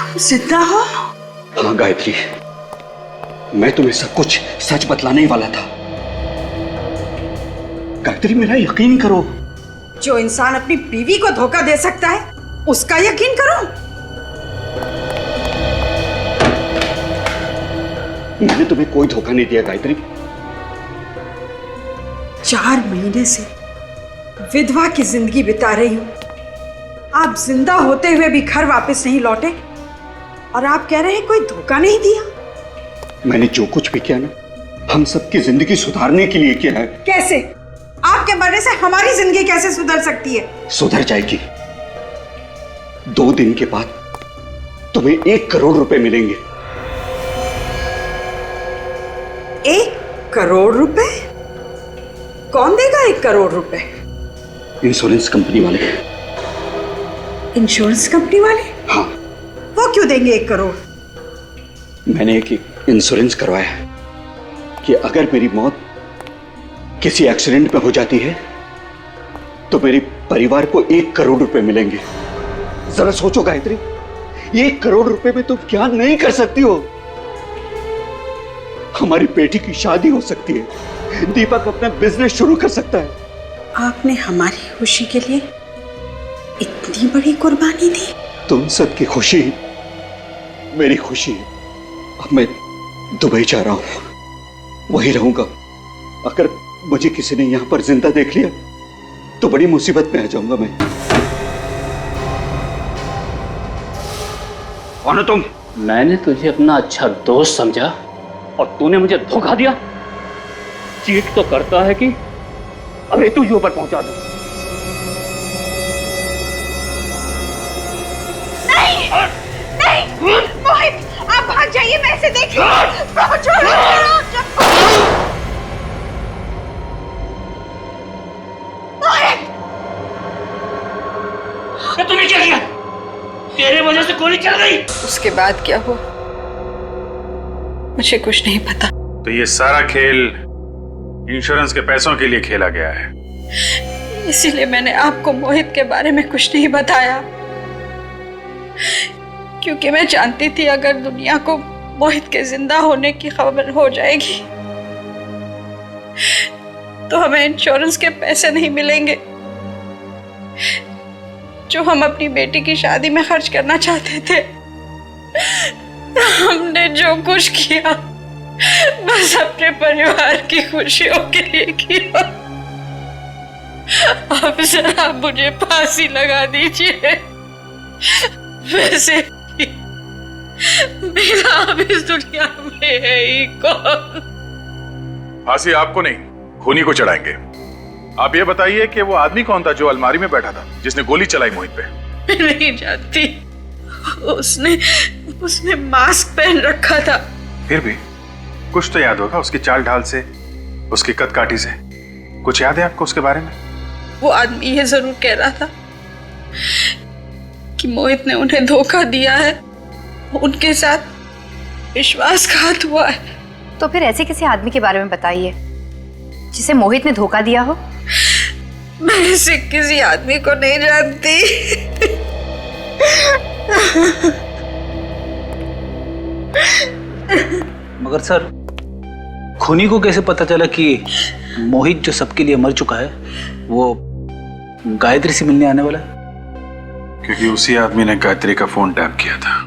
Speaker 2: जिंदा हो?
Speaker 16: हाँ गायत्री, मैं तुम्हें सब कुछ सच बतलाने ही वाला था। गायत्री मेरा यकीन करो।
Speaker 2: जो इंसान अपनी बीवी को धोखा दे सकता है उसका यकीन करो।
Speaker 16: मैंने तुम्हें कोई धोखा नहीं दिया गायत्री।
Speaker 2: 4 महीने से विधवा की जिंदगी बिता रही हूं। आप जिंदा होते हुए भी घर वापस नहीं लौटे और आप कह रहे हैं कोई धोखा नहीं दिया।
Speaker 16: मैंने जो कुछ भी किया ना, हम सबकी जिंदगी सुधारने के लिए किया है।
Speaker 2: कैसे? आपके मरने से हमारी जिंदगी कैसे सुधर सकती है?
Speaker 16: सुधर जाएगी। 2 दिन के बाद तुम्हें 1 करोड़ रुपए मिलेंगे।
Speaker 2: 1 करोड़ रुपए? कौन देगा 1 करोड़ रुपए?
Speaker 16: इंश्योरेंस कंपनी वाले।
Speaker 2: इंश्योरेंस कंपनी वाले?
Speaker 16: हाँ।
Speaker 2: वो क्यों देंगे 1 करोड़?
Speaker 16: मैंने एक इंश्योरेंस करवाया है कि अगर मेरी मौत किसी एक्सीडेंट में हो जाती है तो मेरे परिवार को 1 करोड़ रुपए मिलेंगे। जरा सोचो गायत्री, 1 करोड़ रुपए में तुम क्या नहीं कर सकती हो। हमारी बेटी की शादी हो सकती है, दीपक अपना बिजनेस शुरू कर सकता है।
Speaker 2: आपने हमारी खुशी के लिए इतनी बड़ी कुर्बानी दी।
Speaker 16: तुम सबकी खुशी मेरी खुशी है। अब मैं दुबई जा रहा हूं, वहीं रहूंगा। अगर मुझे किसी ने यहां पर जिंदा देख लिया तो बड़ी मुसीबत में आ जाऊंगा मैं।
Speaker 1: कौन हो तुम?
Speaker 17: मैंने तुझे अपना अच्छा दोस्त समझा और तूने मुझे धोखा दिया। चीट तो करता है कि अभी तुझे ऊपर पहुंचा दूं।
Speaker 2: नहीं, नहीं, मोहित, आप भाग जाइए, मैं इसे देखिए।
Speaker 17: तूने क्या किया? तेरे वजह से गोली चल गई।
Speaker 15: उसके बाद क्या हुआ मुझे कुछ नहीं पता।
Speaker 6: तो ये सारा खेल इंश्योरेंस के पैसों के लिए खेला गया है।
Speaker 15: इसीलिए मैंने आपको मोहित के बारे में कुछ नहीं बताया, क्योंकि मैं जानती थी अगर दुनिया को मोहित के जिंदा होने की खबर हो जाएगी तो हमें इंश्योरेंस के पैसे नहीं मिलेंगे जो हम अपनी बेटी की शादी में खर्च करना चाहते थे। हमने जो कुछ किया बस अपने परिवार की खुशियों के लिए किया। अब जरा मुझे फांसी लगा दीजिए, वैसे मेरा अब इस दुनिया में है ही कौन।
Speaker 6: फांसी आपको नहीं, खूनी को चढ़ाएंगे। आप ये बताइए कि वो आदमी कौन था जो अलमारी में बैठा था, जिसने गोली चलाई मोहित पे?
Speaker 15: मैं नहीं जानती। उसने मास्क पहन रखा था।
Speaker 6: फिर भी कुछ तो याद होगा, उसकी चाल ढाल से, उसकी कद काठी से। कुछ याद है आपको उसके बारे में?
Speaker 15: वो आदमी ये जरूर कह रहा था कि मोहित ने उन्हें धोखा दिया है, उनके साथ विश्वासघात हुआ है।
Speaker 8: तो फिर ऐसे किसी आदमी के बारे में बताइए जिसे मोहित ने धोखा दिया हो।
Speaker 15: मैं ऐसे किसी आदमी को नहीं जानती।
Speaker 1: मगर सर, खूनी को कैसे पता चला कि मोहित जो सबके लिए मर चुका है वो गायत्री से मिलने आने वाला है?
Speaker 6: क्योंकि उसी आदमी ने गायत्री का फोन टैप किया था।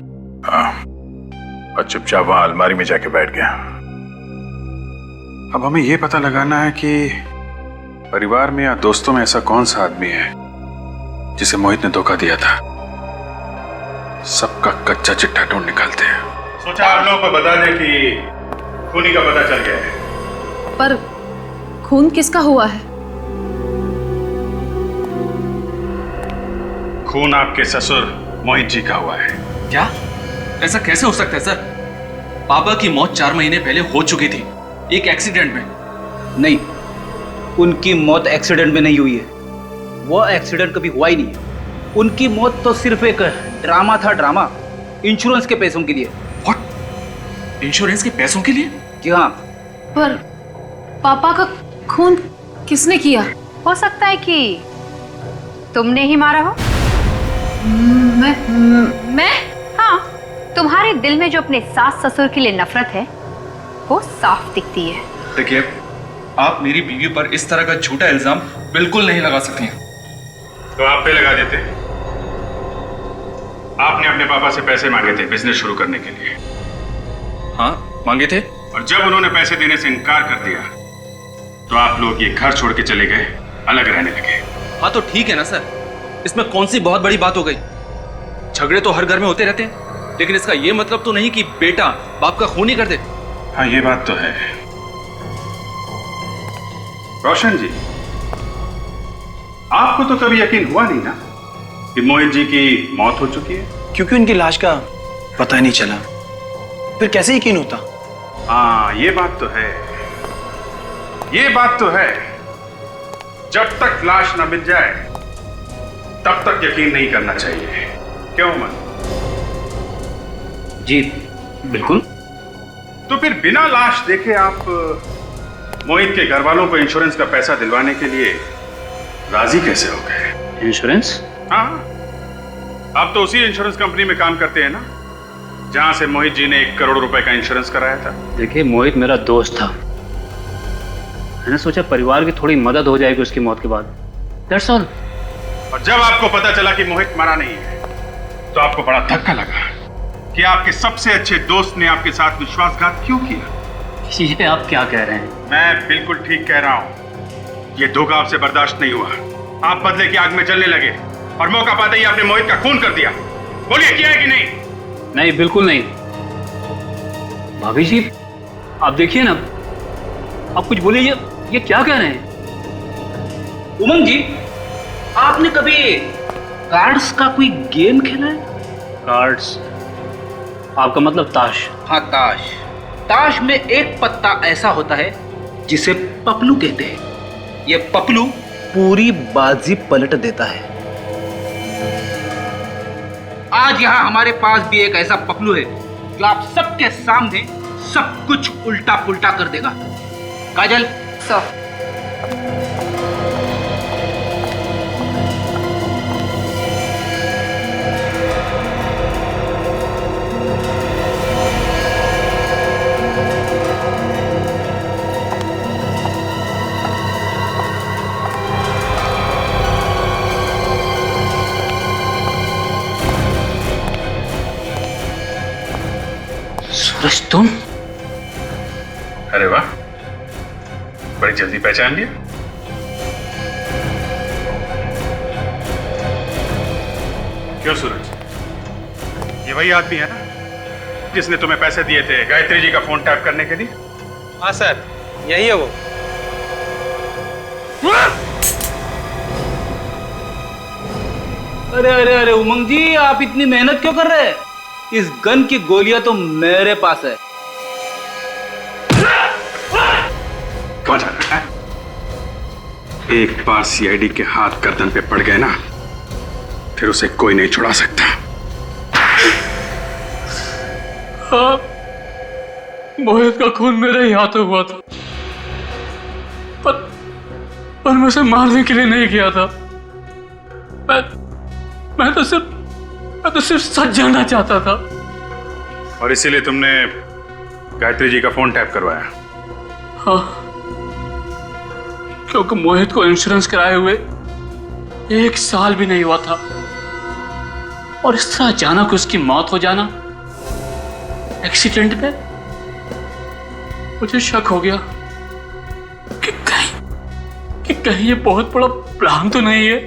Speaker 6: और चुपचाप वहां अलमारी में जाके बैठ गया। अब हमें यह पता लगाना है कि परिवार में या दोस्तों में ऐसा कौन सा आदमी है जिसे मोहित ने धोखा दिया था। सबका कच्चा चिट्ठा ढूंढ निकालते हैं। सोचा आप लोगों को बता दें कि खूनी का पता चल गया है।
Speaker 4: पर खून किसका हुआ है?
Speaker 6: खून आपके ससुर मोहित जी का हुआ है।
Speaker 9: क्या? ऐसा कैसे हो सकता है सर? पापा की मौत 4 महीने पहले हो चुकी थी, एक एक्सीडेंट में।
Speaker 1: नहीं, उनकी मौत एक्सीडेंट में नहीं हुई है। वो एक्सीडेंट कभी हुआ ही नहीं है। उनकी मौत तो सिर्फ एक ड्रामा था, ड्रामा, इंश्योरेंस के पैसों के लिए।
Speaker 9: व्हाट? इंश्योरेंस के पैसों के लिए?
Speaker 1: जी हाँ।
Speaker 4: पर पापा का खून किसने किया?
Speaker 8: हो सकता है कि तुमने ही मारा हो।
Speaker 4: मैं?
Speaker 8: हाँ, तुम्हारे दिल में जो अपने सास ससुर के लिए नफरत है वो साफ दिखती है।
Speaker 9: देखिए, आप मेरी बीवी पर इस तरह का झूठा इल्जाम बिल्कुल नहीं लगा सकती हैं।
Speaker 6: तो आप पे लगा देते। आपने अपने पापा से पैसे मांगे थे बिजनेस शुरू करने के लिए।
Speaker 9: हाँ, मांगे थे।
Speaker 6: और जब उन्होंने पैसे देने से इनकार कर दिया तो आप लोग ये घर छोड़ के चले गए, अलग रहने लगे।
Speaker 9: हाँ तो ठीक है ना सर, इसमें कौन सी बहुत बड़ी बात हो गई? झगड़े तो हर घर में होते रहते हैं, लेकिन इसका ये मतलब तो नहीं कि बेटा बाप का खून ही कर दे।
Speaker 6: हाँ, ये बात तो है। रोशन जी, आपको तो कभी यकीन हुआ नहीं ना कि मोहित जी की मौत हो चुकी है?
Speaker 12: क्योंकि उनकी लाश का पता ही नहीं चला, फिर कैसे यकीन होता?
Speaker 6: हाँ, ये बात तो है, ये बात तो है। जब तक लाश ना मिल जाए तब तक यकीन नहीं करना चाहिए, क्यों मन?
Speaker 17: जी बिल्कुल।
Speaker 6: तो फिर बिना लाश देखे आप मोहित के घर वालों को इंश्योरेंस का पैसा दिलवाने के लिए राजी कैसे हो गए?
Speaker 17: इंश्योरेंस?
Speaker 6: हाँ, आप तो उसी इंश्योरेंस कंपनी में काम करते हैं ना जहां से मोहित जी ने 1 करोड़ रुपए का इंश्योरेंस कराया था।
Speaker 17: देखिए, मोहित मेरा दोस्त था, मैंने सोचा परिवार की थोड़ी मदद हो जाएगी उसकी मौत के बाद, दैट्स ऑल।
Speaker 6: और जब आपको पता चला कि मोहित मरा नहीं है तो आपको बड़ा धक्का लगा कि आपके सबसे अच्छे दोस्त ने आपके साथ विश्वासघात क्यों किया?
Speaker 17: ये आप क्या कह रहे हैं?
Speaker 6: मैं बिल्कुल ठीक कह रहा हूं। ये धोखा आपसे बर्दाश्त नहीं हुआ, आप बदले की आग में जलने लगे और मौका पाते ही आपने मोहित का खून कर दिया। बोलिए, किया है कि नहीं?
Speaker 17: नहीं, बिल्कुल नहीं। भाभी जी, आप देखिए ना, आप कुछ बोलिए, ये क्या कह रहे हैं?
Speaker 1: उमंग जी, आपने कभी कार्ड्स का कोई गेम खेला है?
Speaker 17: कार्ड्स? आपका मतलब ताश?
Speaker 1: हाँ, ताश। ताश में एक पत्ता ऐसा होता है जिसे पपलू कहते हैं। ये पपलू पूरी बाजी पलट देता है। आज यहाँ हमारे पास भी एक ऐसा पपलू है जो आप सबके सामने सब कुछ उल्टा पुल्टा कर देगा। काजल,
Speaker 17: सूरज, तुम?
Speaker 6: अरे वाह, बड़ी जल्दी पहचान लिया। क्यों सूरज, ये वही आदमी है ना जिसने तुम्हें पैसे दिए थे गायत्री जी का फोन टैप करने के लिए?
Speaker 12: हाँ सर, यही है वो।
Speaker 1: अरे अरे अरे उमंग जी, आप इतनी मेहनत क्यों कर रहे हैं? इस गन की गोलियां तो मेरे पास है।
Speaker 6: कौन जा रहा है? एक बार सीआईडी के हाथ गर्दन पे पड़ गए ना, फिर उसे कोई नहीं छुड़ा सकता।
Speaker 17: हाँ, मोहित का खून मेरे ही हाथों हुआ था, पर मैं उसे मारने के लिए नहीं किया था। मैं तो सिर्फ सच जानना चाहता था।
Speaker 6: और इसीलिए तुमने गायत्री जी का फोन टैप करवाया?
Speaker 17: हाँ, क्योंकि मोहित को इंश्योरेंस कराए हुए 1 साल भी नहीं हुआ था, और इस तरह अचानक उसकी मौत हो जाना एक्सीडेंट में, मुझे शक हो गया कि कहीं ये बहुत बड़ा प्लान तो नहीं है।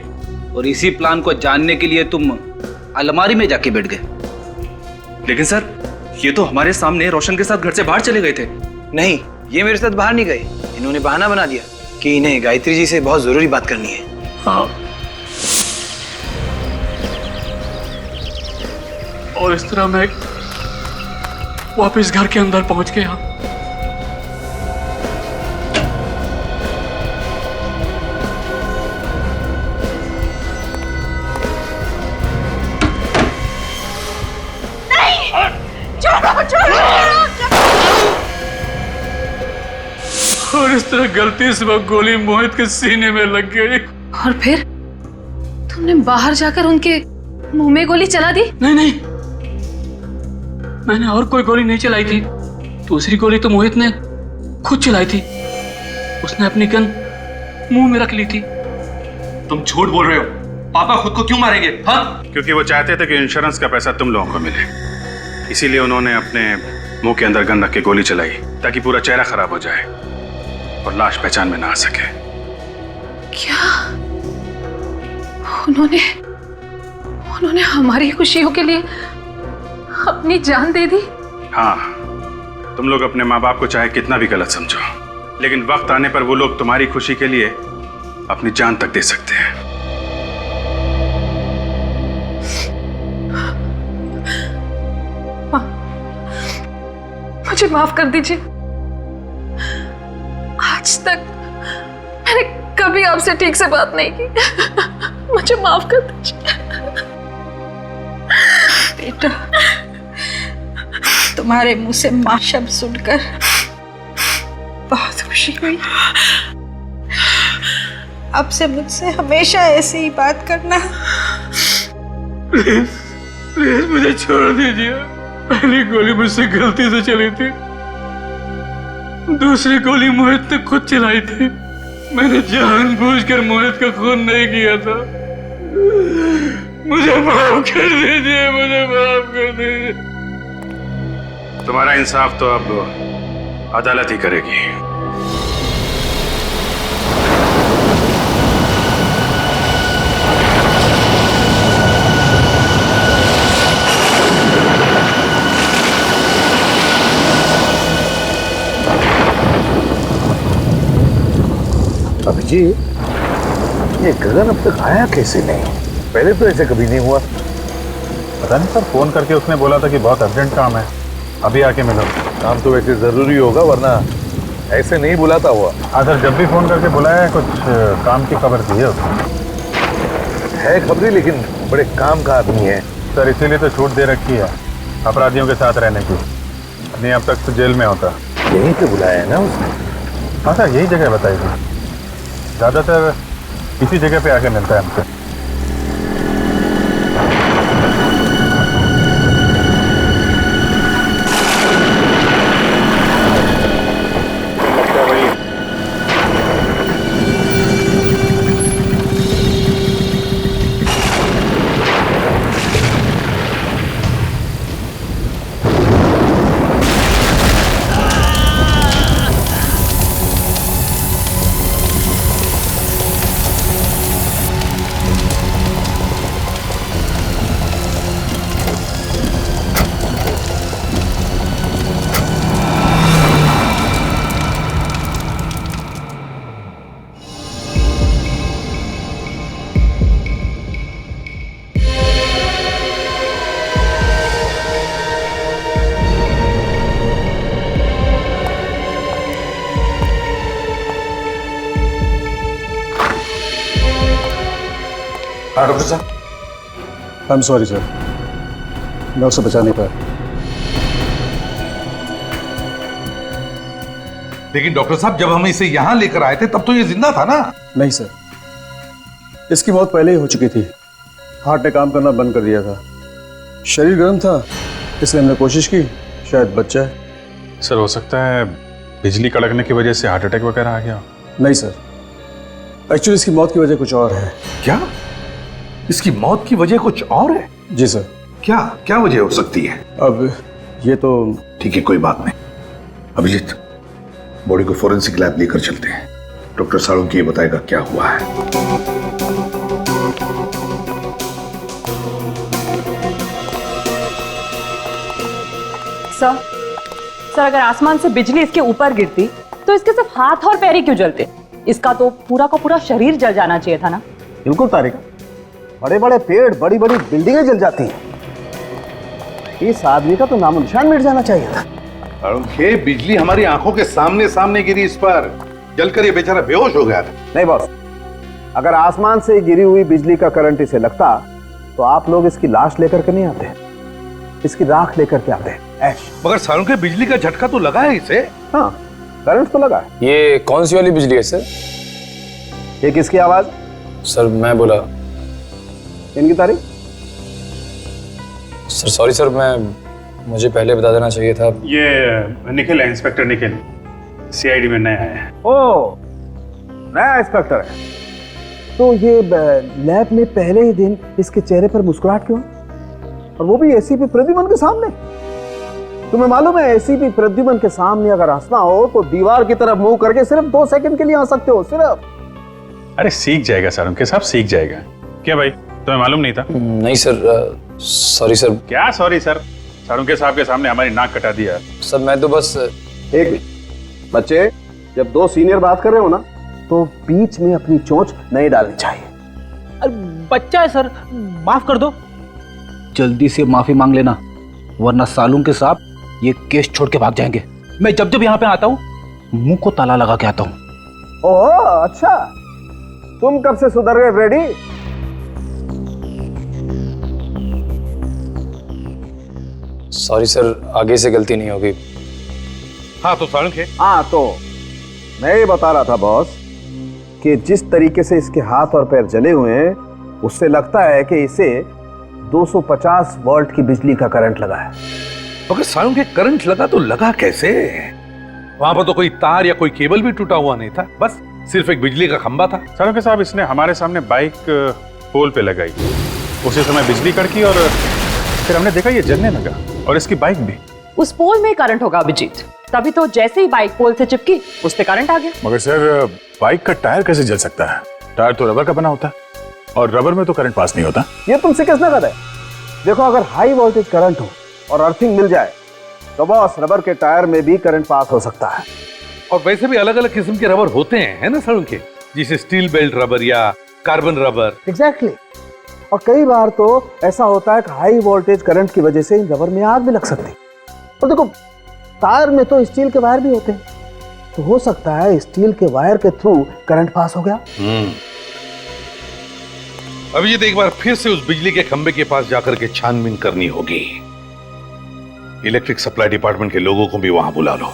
Speaker 1: और इसी प्लान को जानने के लिए तुम अलमारी में जाके बैठ गए।
Speaker 9: लेकिन सर, ये तो हमारे सामने रोशन के साथ घर से बाहर चले गए थे।
Speaker 12: नहीं, ये मेरे साथ बाहर नहीं गए, इन्होंने बहाना बना दिया कि इन्हें गायत्री जी से बहुत जरूरी बात करनी है।
Speaker 17: हाँ, और इस तरह मैं वापस घर के अंदर पहुंच गया। और इस तरह गलती से वो गोली मोहित के सीने में लग गई।
Speaker 4: और फिर तुमने बाहर जाकर उनके मुंह में गोली चला दी?
Speaker 17: नहीं, मैंने और कोई गोली नहीं चलाई थी। दूसरी गोली तो मोहित ने खुद चलाई थी। उसने अपनी गन मुंह में रख ली थी।
Speaker 9: तुम झूठ बोल रहे हो। पापा खुद को क्यों मारेंगे? हाँ,
Speaker 6: क्योंकि वो चाहते थे कि इंश्योरेंस का पैसा तुम लोगों को मिले, इसीलिए उन्होंने अपने मुंह के अंदर गन रख के गोली चलाई ताकि पूरा चेहरा खराब हो जाए और लाश पहचान में ना आ सके।
Speaker 4: क्या उन्होंने हमारी खुशियों के लिए अपनी जान दे दी?
Speaker 6: हाँ, तुम लोग अपने माँ बाप को चाहे कितना भी गलत समझो, लेकिन वक्त आने पर वो लोग तुम्हारी खुशी के लिए अपनी जान तक दे सकते हैं।
Speaker 4: मुझे माफ कर दीजिए। आज तक मैंने कभी आपसे ठीक से बात नहीं की। मुझे माफ कर दीजिए।
Speaker 15: बेटा, तुम्हारे मुंह से मां शब्द सुनकर बहुत खुशी हुई। अब से मुझसे हमेशा ऐसी ही बात करना।
Speaker 17: प्लीज प्लीज मुझे छोड़ दीजिए। पहली गोली मुझसे गलती से चली थी, दूसरी गोली मोहित ने खुद चलाई थी। मैंने जानबूझकर मोहित का खून नहीं किया था। मुझे माफ कर दीजिए, मुझे माफ कर दीजिए।
Speaker 6: तुम्हारा इंसाफ तो अब अदालत ही करेगी।
Speaker 7: अभिजीत, ये गगन अब तक आया कैसे नहीं? पहले तो ऐसे कभी नहीं हुआ।
Speaker 6: पता नहीं सर, फोन करके उसने बोला था कि बहुत अर्जेंट काम है, अभी आके मिलो।
Speaker 7: काम तो वैसे जरूरी होगा, वरना ऐसे नहीं बुलाता हुआ।
Speaker 6: हाँ सर, जब भी फोन करके बुलाया कुछ काम की खबर दी है उसने।
Speaker 7: है खबरी, लेकिन बड़े काम का आदमी है
Speaker 6: सर, इसीलिए तो छूट दे रखी है अपराधियों के साथ रहने की। नहीं अब तक तो जेल में होता।
Speaker 7: यहीं पे बुलाया है ना उसने?
Speaker 6: हाँ सर, यही जगह बताई थी। ज़्यादातर इसी जगह पे आके मिलता है हमसे।
Speaker 7: हाँ डॉक्टर साहब,
Speaker 18: आई एम सॉरी सर, मैं उसे बचा नहीं पाया।
Speaker 7: लेकिन डॉक्टर साहब, जब हम इसे यहाँ लेकर आए थे तब तो ये जिंदा था ना?
Speaker 18: नहीं सर, इसकी मौत पहले ही हो चुकी थी। हार्ट ने काम करना बंद कर दिया था। शरीर गर्म था, इसलिए हमने कोशिश की शायद बच जाए।
Speaker 6: सर, हो सकता है बिजली कड़कने की वजह से हार्ट अटैक वगैरह आ गया।
Speaker 18: नहीं सर, एक्चुअली इसकी मौत की वजह कुछ और है।
Speaker 7: क्या? इसकी मौत की वजह कुछ और है?
Speaker 18: जी सर।
Speaker 7: क्या क्या वजह हो सकती है?
Speaker 18: अब ये तो
Speaker 7: ठीक है, कोई बात नहीं। अभिजीत, बॉडी को फोरेंसिक लैब लेकर चलते हैं। डॉक्टर साळुंके ये बताएगा क्या हुआ है।
Speaker 19: सर अगर आसमान से बिजली इसके ऊपर गिरती तो इसके सिर्फ हाथ और पैर ही क्यों जलते? इसका तो पूरा का पूरा शरीर जल जाना चाहिए था ना।
Speaker 11: बिल्कुल तारिका, बड़े बड़े पेड़, बड़ी बड़ी बिल्डिंगें जल जाती हैं। इस आदमी का तो नामो निशान मिट जाना चाहिए था।
Speaker 7: साळुंके, बिजली हमारी आंखों के सामने सामने गिरी इस पर, जलकर ये बेचारा बेहोश हो गया था।
Speaker 11: नहीं बॉस, अगर आसमान से गिरी हुई बिजली का करंट इसे लगता तो आप लोग इसकी लाश लेकर के नहीं आते, इसकी राख लेकर के आते। ऐश।
Speaker 7: मगर साळुंके, बिजली का झटका तो लगा है इसे।
Speaker 11: हाँ, करंट तो लगा।
Speaker 20: ये कौन सी वाली बिजली है सर?
Speaker 11: ये किसकी आवाज?
Speaker 20: सर मैं बोला।
Speaker 11: इनकी तारीफ?
Speaker 20: सर सॉरी सर, मैं मुझे पहले बता देना चाहिए था।
Speaker 6: ये निखिल है, इंस्पेक्टर निखिल, सीआईडी में नया है।
Speaker 11: ओ, नया इंस्पेक्टर है। तो ये लैब में पहले ही दिन इसके चेहरे पर मुस्कुराहट क्यों, और वो भी एसीपी प्रद्युमन के सामने? तुम्हें मालूम है एसीपी प्रद्युमन के सामने अगर हंसना हो तो दीवार की तरफ मुंह करके सिर्फ 2 सेकंड के लिए हंस सकते हो, सिर्फ।
Speaker 6: अरे सीख जाएगा सर, उनके साहब सीख जाएगा। क्या भाई, तुम्हें मालूम नहीं था?
Speaker 20: नहीं सर, सॉरी सर।
Speaker 6: क्या सॉरी सर? सर उनके साहब के सामने हमारी नाक कटा दिया।
Speaker 20: सर मैं तो बस
Speaker 11: एक मिनट बच्चे, जब 2 सीनियर बात कर रहे हो ना तो बीच में अपनी चोंच नहीं डालनी चाहिए।
Speaker 1: बच्चा है सर, माफ कर दो। जल्दी से माफी मांग लेना, वरना सालून के साहब ये केस छोड़ के भाग जाएंगे। मैं जब जब यहाँ पे आता हूँ मुंह को ताला लगा के आता हूँ।
Speaker 11: ओह अच्छा, तुम कब से सुधर गए फ्रेडी?
Speaker 20: सॉरी सर, आगे से गलती नहीं होगी।
Speaker 7: हाँ तो सालुंखे।
Speaker 11: हाँ तो मैं ये बता रहा था बॉस कि जिस तरीके से इसके हाथ और पैर जले हुए हैं उससे लगता है कि इसे 250 वोल्ट की बिजली का करंट लगा है।
Speaker 7: अगर सालुंखे करंट लगा तो लगा कैसे? वहां पर तो कोई तार या कोई केबल भी टूटा हुआ नहीं था, बस सिर्फ एक बिजली का खंबा था।
Speaker 6: सालुंखे साहब, इसने हमारे सामने बाइक पोल पे लगाई, उसी समय बिजली कड़की और फिर हमने देखा ये जलने लगा, और इसकी बाइक भी।
Speaker 19: उस पोल में करंट होगा अभिजीत, तभी तो जैसे ही बाइक पोल से चिपकी उस पे करंट आ गया।
Speaker 6: मगर सर बाइक का टायर कैसे जल सकता है? टायर तो रबर का बना होता है, और रबर में तो करंट पास नहीं होता।
Speaker 11: ये तुमसे किसने कहा है? देखो, अगर हाई वोल्टेज करंट हो और अर्थिंग मिल जाए तो बॉस रबर के टायर में भी करंट पास हो सकता है।
Speaker 7: और वैसे भी अलग अलग किस्म के रबर होते हैं, है ना सालुंखे? जैसे स्टील बेल्ट रबर या कार्बन रबर।
Speaker 11: एग्जैक्टली। और कई बार तो ऐसा होता है कि हाई वोल्टेज करंट की वजह से इन रबर में आग भी लग सकती है। और देखो, टायर में तो स्टील के वायर भी होते हैं, तो हो सकता है स्टील के वायर के थ्रू करंट पास हो गया।
Speaker 7: अब ये तो एक बार फिर से उस बिजली के खंबे के पास जाकर के छानबीन करनी होगी। इलेक्ट्रिक सप्लाई डिपार्टमेंट के लोगों को भी वहां बुला लो।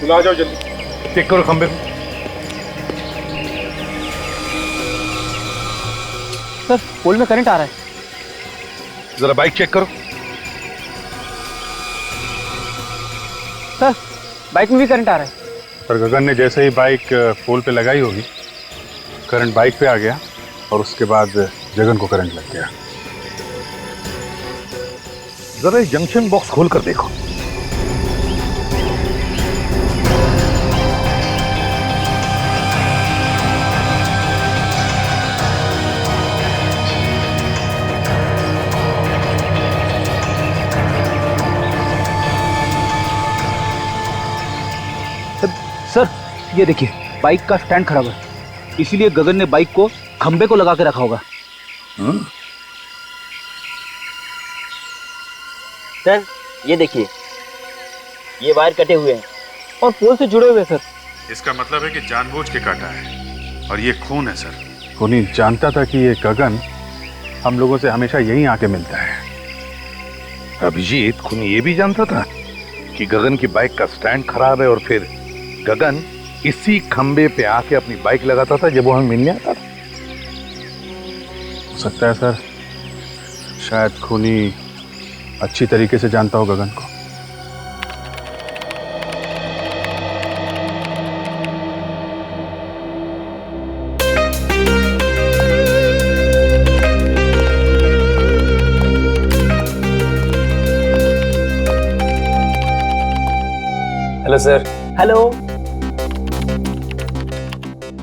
Speaker 6: आ जाओ जल्दी, चेक करो खंबे को।
Speaker 14: सर पोल में करंट आ रहा है।
Speaker 7: जरा बाइक चेक करो।
Speaker 14: सर बाइक में भी करंट आ रहा है।
Speaker 6: पर गगन ने जैसे ही बाइक पोल पे लगाई होगी, करंट बाइक पे आ गया और उसके बाद जगन को करंट लग गया।
Speaker 7: जरा जंक्शन बॉक्स खोल कर देखो।
Speaker 1: सर ये देखिए, बाइक का स्टैंड खराब है, इसीलिए गगन ने बाइक को खंबे को लगा के रखा होगा।
Speaker 14: सर ये देखिए, ये वायर कटे हुए हैं और पोल से जुड़े हुए हैं सर।
Speaker 6: इसका मतलब है कि जानबूझ के काटा है, और ये खून है सर। खूनी जानता था कि ये गगन हम लोगों से हमेशा यहीं आके मिलता है।
Speaker 7: अभिजीत, खूनी ये भी जानता था कि गगन की बाइक का स्टैंड खराब है, और फिर गगन इसी खंबे पे आके अपनी बाइक लगाता था जब वो हमें मिलने आता था।
Speaker 6: हो सकता है सर, शायद खूनी अच्छी तरीके से जानता हो गगन को।
Speaker 20: Hello sir.
Speaker 1: हेलो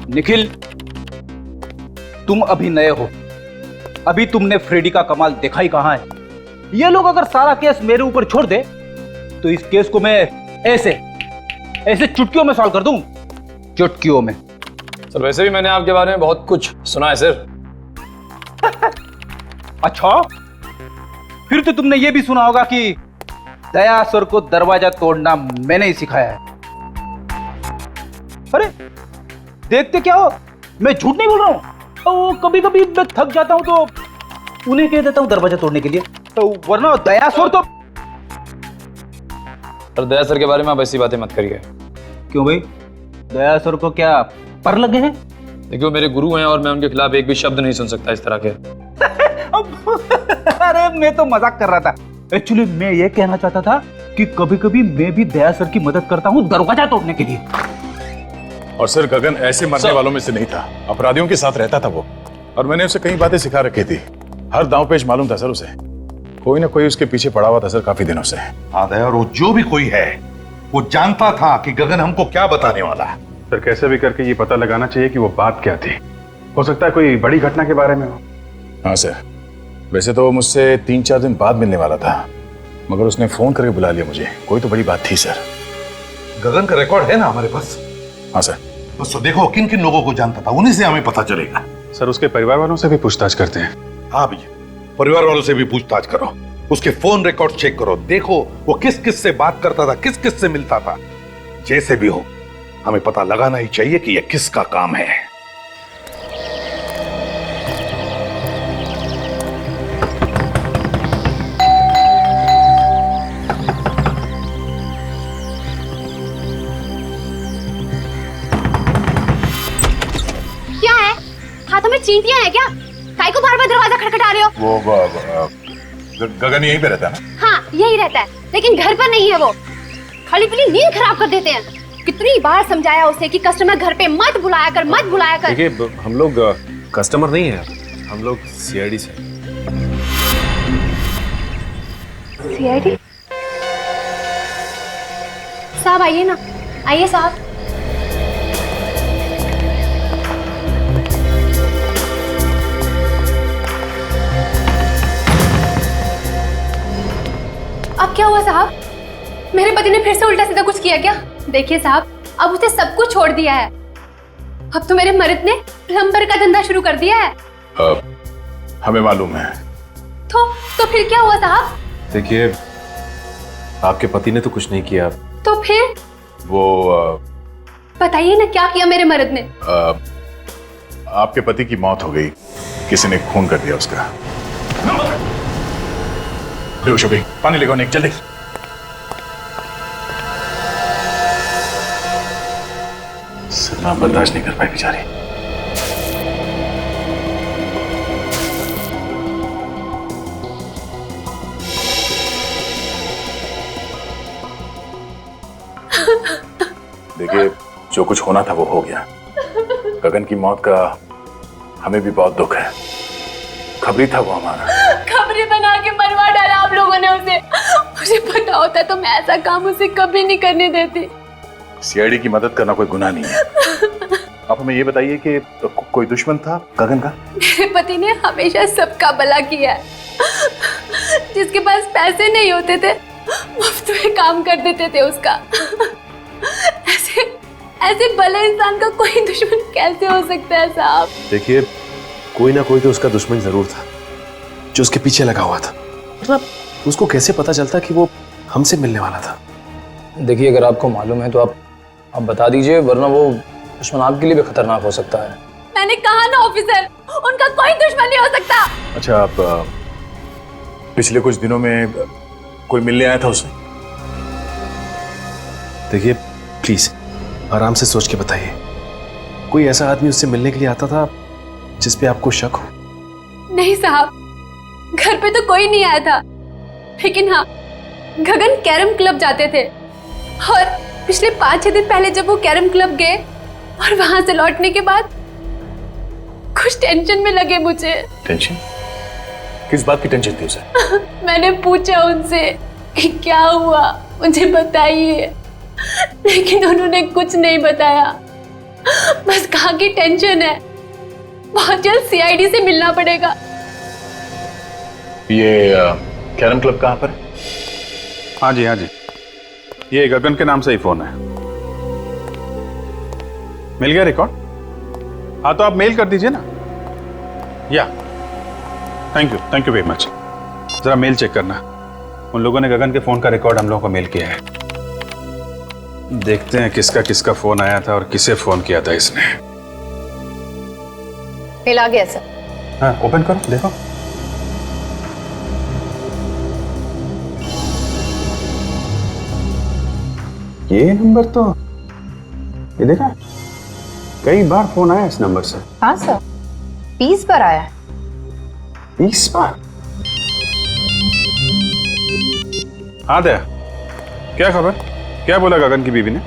Speaker 1: निखिल, तुम अभी नए हो, अभी तुमने फ्रेडी का कमाल देखा ही कहां है। ये लोग अगर सारा केस मेरे ऊपर छोड़ दे तो इस केस को मैं ऐसे चुटकियों में सॉल्व कर दूं, चुटकियों में।
Speaker 20: सर वैसे भी मैंने आपके बारे में बहुत कुछ सुना है सर।
Speaker 1: अच्छा, फिर तो तुमने ये भी सुना होगा कि दयासुर को दरवाजा तोड़ना मैंने ही सिखाया है। अरे देखते क्या हो, मैं झूठ नहीं बोल रहा हूं। कभी कभी मैं थक जाता हूं तो उन्हें कह देता हूं दरवाजा तोड़ने के लिए, तो वरना दयासुर तो
Speaker 20: और दया सर के बारे में आप ऐसी बातें मत करिए।
Speaker 1: क्यों भाई, दया सर को क्या पर लगे हैं?
Speaker 20: देखिए वो मेरे गुरु हैं और मैं उनके खिलाफ एक भी शब्द नहीं सुन सकता इस तरह के।
Speaker 1: अरे मैं तो मजाक कर रहा था। एक्चुअली मैं ये कहना चाहता था कि कभी कभी मैं भी दया सर की मदद करता हूँ दरवाजा तोड़ने के लिए।
Speaker 6: और सर गगन ऐसे मरने वालों में से नहीं था, अपराधियों के साथ रहता था वो, और मैंने उसे कई बातें सिखा रखी थी। हर दांव पेच मालूम था सर उसे। कोई ना कोई उसके पीछे पड़ा हुआ था सर काफी दिनों से।
Speaker 7: हाँ दया, और वो जो भी कोई है वो जानता था कि गगन हमको क्या बताने वाला है।
Speaker 6: सर कैसे भी करके ये पता लगाना चाहिए कि वो बात क्या थी। हो सकता है कोई बड़ी घटना के बारे में हो। हाँ सर, वैसे तो वो मुझसे 3-4 दिन बाद मिलने वाला था, मगर उसने फोन करके बुला लिया मुझे। कोई तो बड़ी बात थी सर।
Speaker 7: गगन का रिकॉर्ड है ना हमारे पास?
Speaker 6: हाँ सर।
Speaker 7: बस तो देखो किन किन लोगों को जानता था, उन्हीं से हमें पता चलेगा।
Speaker 6: सर उसके परिवार वालों से भी पूछताछ करते हैं।
Speaker 7: हाँ भैया, परिवार वालों से भी पूछताछ करो, उसके फोन रिकॉर्ड चेक करो, देखो वो किस किस से बात करता था, किस किस से मिलता था। जैसे भी हो हमें पता लगाना ही चाहिए कि यह किसका काम है।
Speaker 8: क्या है? हाथों में चींटियां हैं क्या? काय को बार बार दरवाजा खटखटा रहे हो?
Speaker 7: वो गगन यहीं पे रहता है ना?
Speaker 8: हाँ यही रहता है, लेकिन घर पर नहीं है वो। खाली पीली नींद खराब कर देते हैं। कितनी बार समझाया उसे कि कस्टमर घर पे मत बुलाया कर, मत बुलाया कर।
Speaker 5: देखिए हम लोग कस्टमर नहीं है, हम लोग सीआईडी से।
Speaker 8: सीआईडी? साहब आइए ना, आइए साहब। अब क्या हुआ साहब? मेरे पति ने फिर से उल्टा सीधा कुछ किया क्या? देखिए साहब, अब उसे सब कुछ छोड़ दिया है। अब तो मेरे मर्द ने प्लम्बर का धंधा शुरू कर दिया है।
Speaker 6: हमें मालूम है।
Speaker 8: तो फिर क्या हुआ साहब?
Speaker 5: देखिए आपके पति ने तो कुछ नहीं किया।
Speaker 8: तो फिर
Speaker 6: वो
Speaker 8: बताइए ना, क्या किया मेरे मर्द ने?
Speaker 6: आपके पति की मौत हो गई, किसी ने खून कर दिया उसका। बेहोश हो गई, पानी लेकर निक जल्दी। सदमा बर्दाश्त नहीं कर पाई बेचारी। देखिए जो कुछ होना था वो हो गया। गगन की मौत का हमें भी बहुत दुख है। खबरी था वो हमारा।
Speaker 8: खबरी बना के मरवा डाला आप लोगों ने उसे। मुझे पता होता तो मैं ऐसा काम उसे कभी नहीं करने देती।
Speaker 6: सीआईडी की मदद करना कोई गुनाह नहीं है। आप हमें ये बताइए कि कोई दुश्मन था गगन का?
Speaker 8: मेरे पति ने हमेशा सबका भला किया है। जिसके पास पैसे नहीं होते थे मुफ्त में काम कर देते थे उसका। ऐसे भले इंसान का कोई दुश्मन कैसे हो सकता है साहब?
Speaker 5: देखिए कोई ना कोई तो उसका दुश्मन जरूर था जो उसके पीछे लगा हुआ था। मतलब उसको कैसे पता चलता कि वो हमसे मिलने वाला था?
Speaker 20: देखिए अगर आपको मालूम है तो आप बता दीजिए, वरना वो दुश्मन आपके लिए भी खतरनाक हो सकता है।
Speaker 8: मैंने कहा ना ऑफिसर, उनका कोई दुश्मन नहीं हो सकता।
Speaker 6: अच्छा, आप पिछले कुछ दिनों में कोई मिलने आया था उसे?
Speaker 5: देखिए प्लीज आराम से सोच के बताइए। कोई ऐसा आदमी उससे मिलने के लिए आता था जिस पे आपको शक हो?
Speaker 8: नहीं साहब, घर पे तो कोई नहीं आया था, लेकिन हाँ गगन कैरम क्लब जाते थे और पिछले 5-6 दिन पहले जब वो कैरम क्लब गए और वहां से लौटने के बाद कुछ टेंशन में लगे मुझे।
Speaker 6: टेंशन? किस बात की टेंशन थी उसे?
Speaker 8: मैंने पूछा उनसे कि क्या हुआ, मुझे बताइए, लेकिन उन्होंने कुछ नहीं बताया। बस कहा कि टेंशन है, बहुत जल्द सीआईडी से मिलना पड़ेगा।
Speaker 6: ये कैरम क्लब कहाँ पर है? हाँ जी हाँ जी, ये गगन के नाम से ही फोन है। मिल गया रिकॉर्ड? हाँ तो आप मेल कर दीजिए ना। या थैंक यू वेरी मच। जरा मेल चेक करना, उन लोगों ने गगन के फोन का रिकॉर्ड हम लोगों को मेल किया है। देखते हैं किसका किसका फोन आया था और किसे फोन किया था इसने।
Speaker 8: मेल आ गया सर।
Speaker 6: हाँ ओपन करो देखो।
Speaker 18: ये नंबर तो, ये देखा, कई बार फोन आया इस नंबर से।
Speaker 2: हाँ सर, 20 बार आया है।
Speaker 18: 20 बार?
Speaker 6: हाँ दया, क्या खबर? क्या बोला गगन की बीवी ने?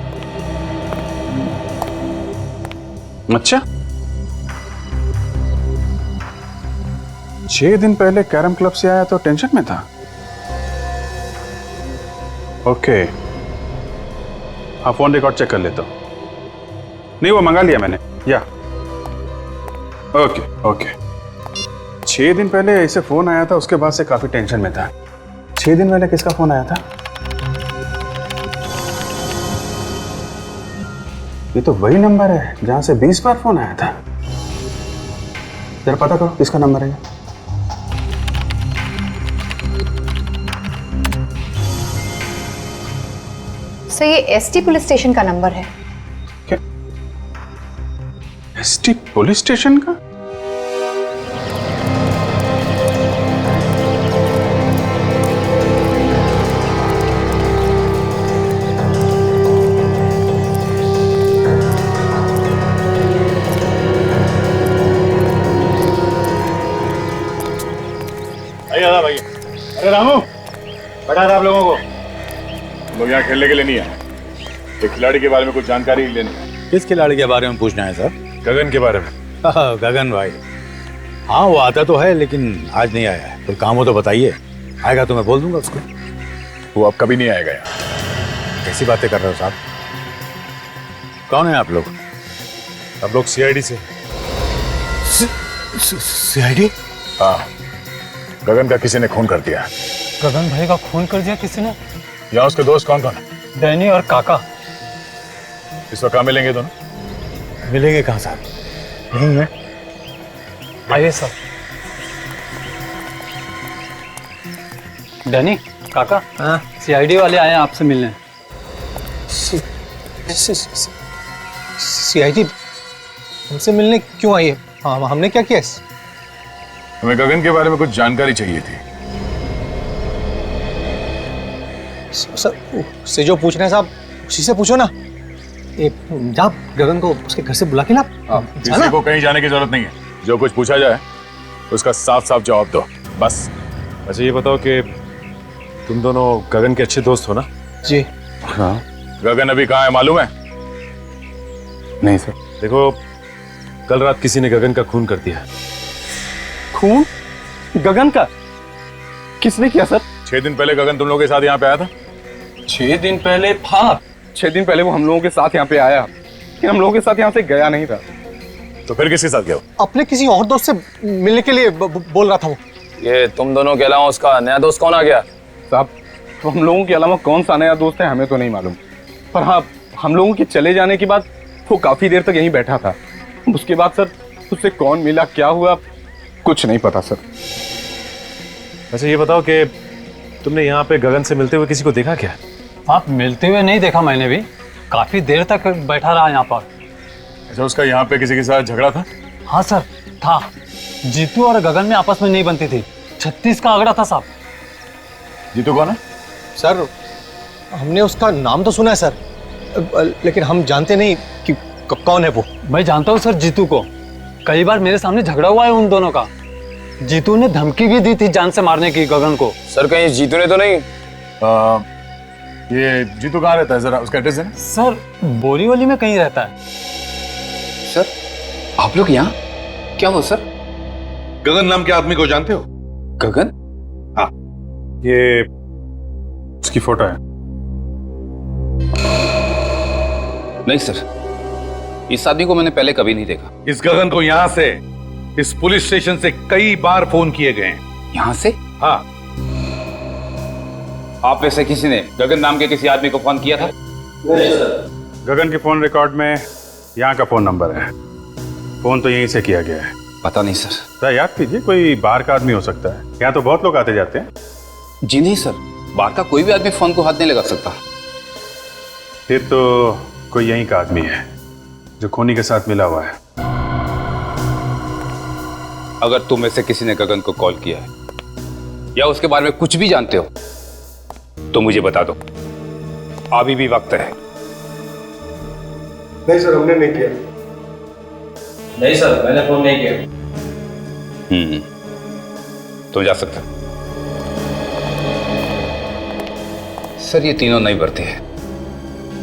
Speaker 6: अच्छा, 6 दिन पहले कैरम क्लब से आया तो टेंशन में था। ओके, हाँ फोन रिकॉर्ड चेक कर लेता हूं। नहीं, वो मंगा लिया मैंने, या ओके ओके। 6 दिन पहले इसे फोन आया था, उसके बाद से काफी टेंशन में था। 6 दिन पहले किसका फोन आया था? ये तो वही नंबर है जहां से 20 बार फोन आया था। जरा पता करो किसका नंबर है।
Speaker 2: सर ये एसटी पुलिस स्टेशन का नंबर है।
Speaker 6: क्या? एसटी पुलिस स्टेशन का?
Speaker 10: भाई, अरे रामू, बता था आप लोगों को, हम लोग यहाँ खेलने के लिए नहीं आए। एक खिलाड़ी के बारे में कुछ जानकारी लेनी है।
Speaker 21: किस खिलाड़ी के बारे में पूछना है सर?
Speaker 10: गगन के बारे में।
Speaker 21: गगन भाई, हाँ वो आता तो है लेकिन आज नहीं आया है। कोई काम हो तो बताइए, आएगा तो मैं बोल दूंगा उसको।
Speaker 10: वो अब कभी नहीं आएगा यहाँ।
Speaker 21: कैसी बातें कर रहे हो साहब? कौन है आप लोग?
Speaker 10: हम लोग सीआईडी से।
Speaker 21: सीआईडी?
Speaker 10: हाँ, गगन का किसी ने खून कर दिया।
Speaker 17: गगन भाई का खून कर दिया किसी ने?
Speaker 10: यहाँ उसके दोस्त कौन कौन है?
Speaker 17: डैनी और काका।
Speaker 10: इस वक्त कहाँ मिलेंगे दोनों?
Speaker 21: मिलेंगे कहाँ साहब? यहीं है।
Speaker 17: आइए सर। डैनी, काका, हाँ सीआईडी वाले आए हैं आपसे मिलने।
Speaker 12: सीआईडी हमसे मिलने क्यों आई है? हाँ, हमने क्या किया?
Speaker 10: हमें गगन के बारे में कुछ जानकारी चाहिए थी।
Speaker 12: सर उससे जो पूछ रहे हैं साहब, उसी से पूछो ना। जा गगन को उसके घर से बुला के ला।
Speaker 10: किसी को कहीं जाने की जरूरत नहीं है। जो कुछ पूछा जाए उसका साफ साफ जवाब दो, बस।
Speaker 22: अच्छा ये बताओ कि तुम दोनों गगन के अच्छे दोस्त हो ना?
Speaker 12: जी
Speaker 10: हाँ। गगन अभी कहाँ है मालूम है?
Speaker 22: नहीं सर। देखो, कल रात किसी ने गगन का खून कर दिया।
Speaker 12: खून? गगन का? किसने किया सर?
Speaker 10: 6 दिन पहले गगन तुम लोगों के साथ यहाँ पे आया था।
Speaker 12: 6 दिन पहले? हाँ, 6 दिन पहले वो हम लोगों के साथ यहाँ पे आया, लेकिन हम लोगों के साथ यहाँ से गया नहीं था।
Speaker 10: तो फिर किसके साथ गया?
Speaker 12: अपने किसी और दोस्त से मिलने के लिए बोल रहा था वो।
Speaker 20: ये तुम दोनों के अलावा उसका नया दोस्त कौन आ गया?
Speaker 12: साहब, तो हम लोगों के अलावा कौन सा नया दोस्त है हमें तो नहीं मालूम, पर हाँ हम लोगों के चले जाने के बाद वो काफी देर तक यहीं बैठा था। उसके बाद सर उससे कौन मिला, क्या हुआ, कुछ नहीं पता सर।
Speaker 22: अच्छा ये बताओ कि तुमने यहाँ पे गगन से मिलते हुए किसी को देखा क्या?
Speaker 17: आप मिलते हुए नहीं देखा मैंने भी, काफी देर तक बैठा रहा यहाँ पर।
Speaker 10: अच्छा, उसका यहाँ पे किसी के साथ झगड़ा था?
Speaker 17: हाँ सर था। जीतू और गगन में आपस में नहीं बनती थी। 36 का आंकड़ा था साहब।
Speaker 10: जीतू कौन है?
Speaker 12: सर हमने उसका नाम तो सुना है सर, लेकिन हम जानते नहीं कि कौन है वो।
Speaker 17: मैं जानता हूँ सर जीतू को, कई बार मेरे सामने झगड़ा हुआ है उन दोनों का। जीतू ने धमकी भी दी थी जान से मारने की गगन को।
Speaker 20: सर कहीं जीतू ने तो नहीं?
Speaker 10: ये जीतू कहाँ रहता है, जरा उसका एड्रेस है?
Speaker 17: सर बोरीवली में कहीं रहता है।
Speaker 7: सर आप लोग यहाँ क्या हो? सर गगन नाम के आदमी को जानते हो?
Speaker 20: गगन?
Speaker 6: हाँ, ये उसकी फोटो है।
Speaker 1: नहीं सर, इस आदमी को मैंने पहले कभी नहीं देखा।
Speaker 7: इस गगन को यहाँ से, इस पुलिस स्टेशन से कई बार फोन किए गए हैं।
Speaker 1: यहाँ से?
Speaker 7: हाँ।
Speaker 1: आप में से किसी ने गगन नाम के किसी आदमी को फोन किया था?
Speaker 6: नहीं सर। गगन के फोन रिकॉर्ड में यहाँ का फोन नंबर है। फोन तो यहीं से किया गया है।
Speaker 1: पता नहीं सर।
Speaker 6: तो याद कीजिए, कोई बाहर का आदमी हो सकता है। यहाँ तो बहुत लोग आते जाते हैं।
Speaker 1: जी नहीं सर, बाहर का कोई भी आदमी फोन को हाथ नहीं लगा सकता।
Speaker 6: फिर तो कोई यहीं का आदमी है जो खूनी के साथ मिला हुआ है।
Speaker 1: अगर तुम में से किसी ने गगन को कॉल किया है या उसके बारे में कुछ भी जानते हो तो मुझे बता दो, अभी भी वक्त है।
Speaker 18: नहीं सर, हमने नहीं किया।
Speaker 9: नहीं सर, मैंने फोन नहीं किया।
Speaker 1: तुम जा सकते हो। सर ये तीनों नहीं भरते हैं,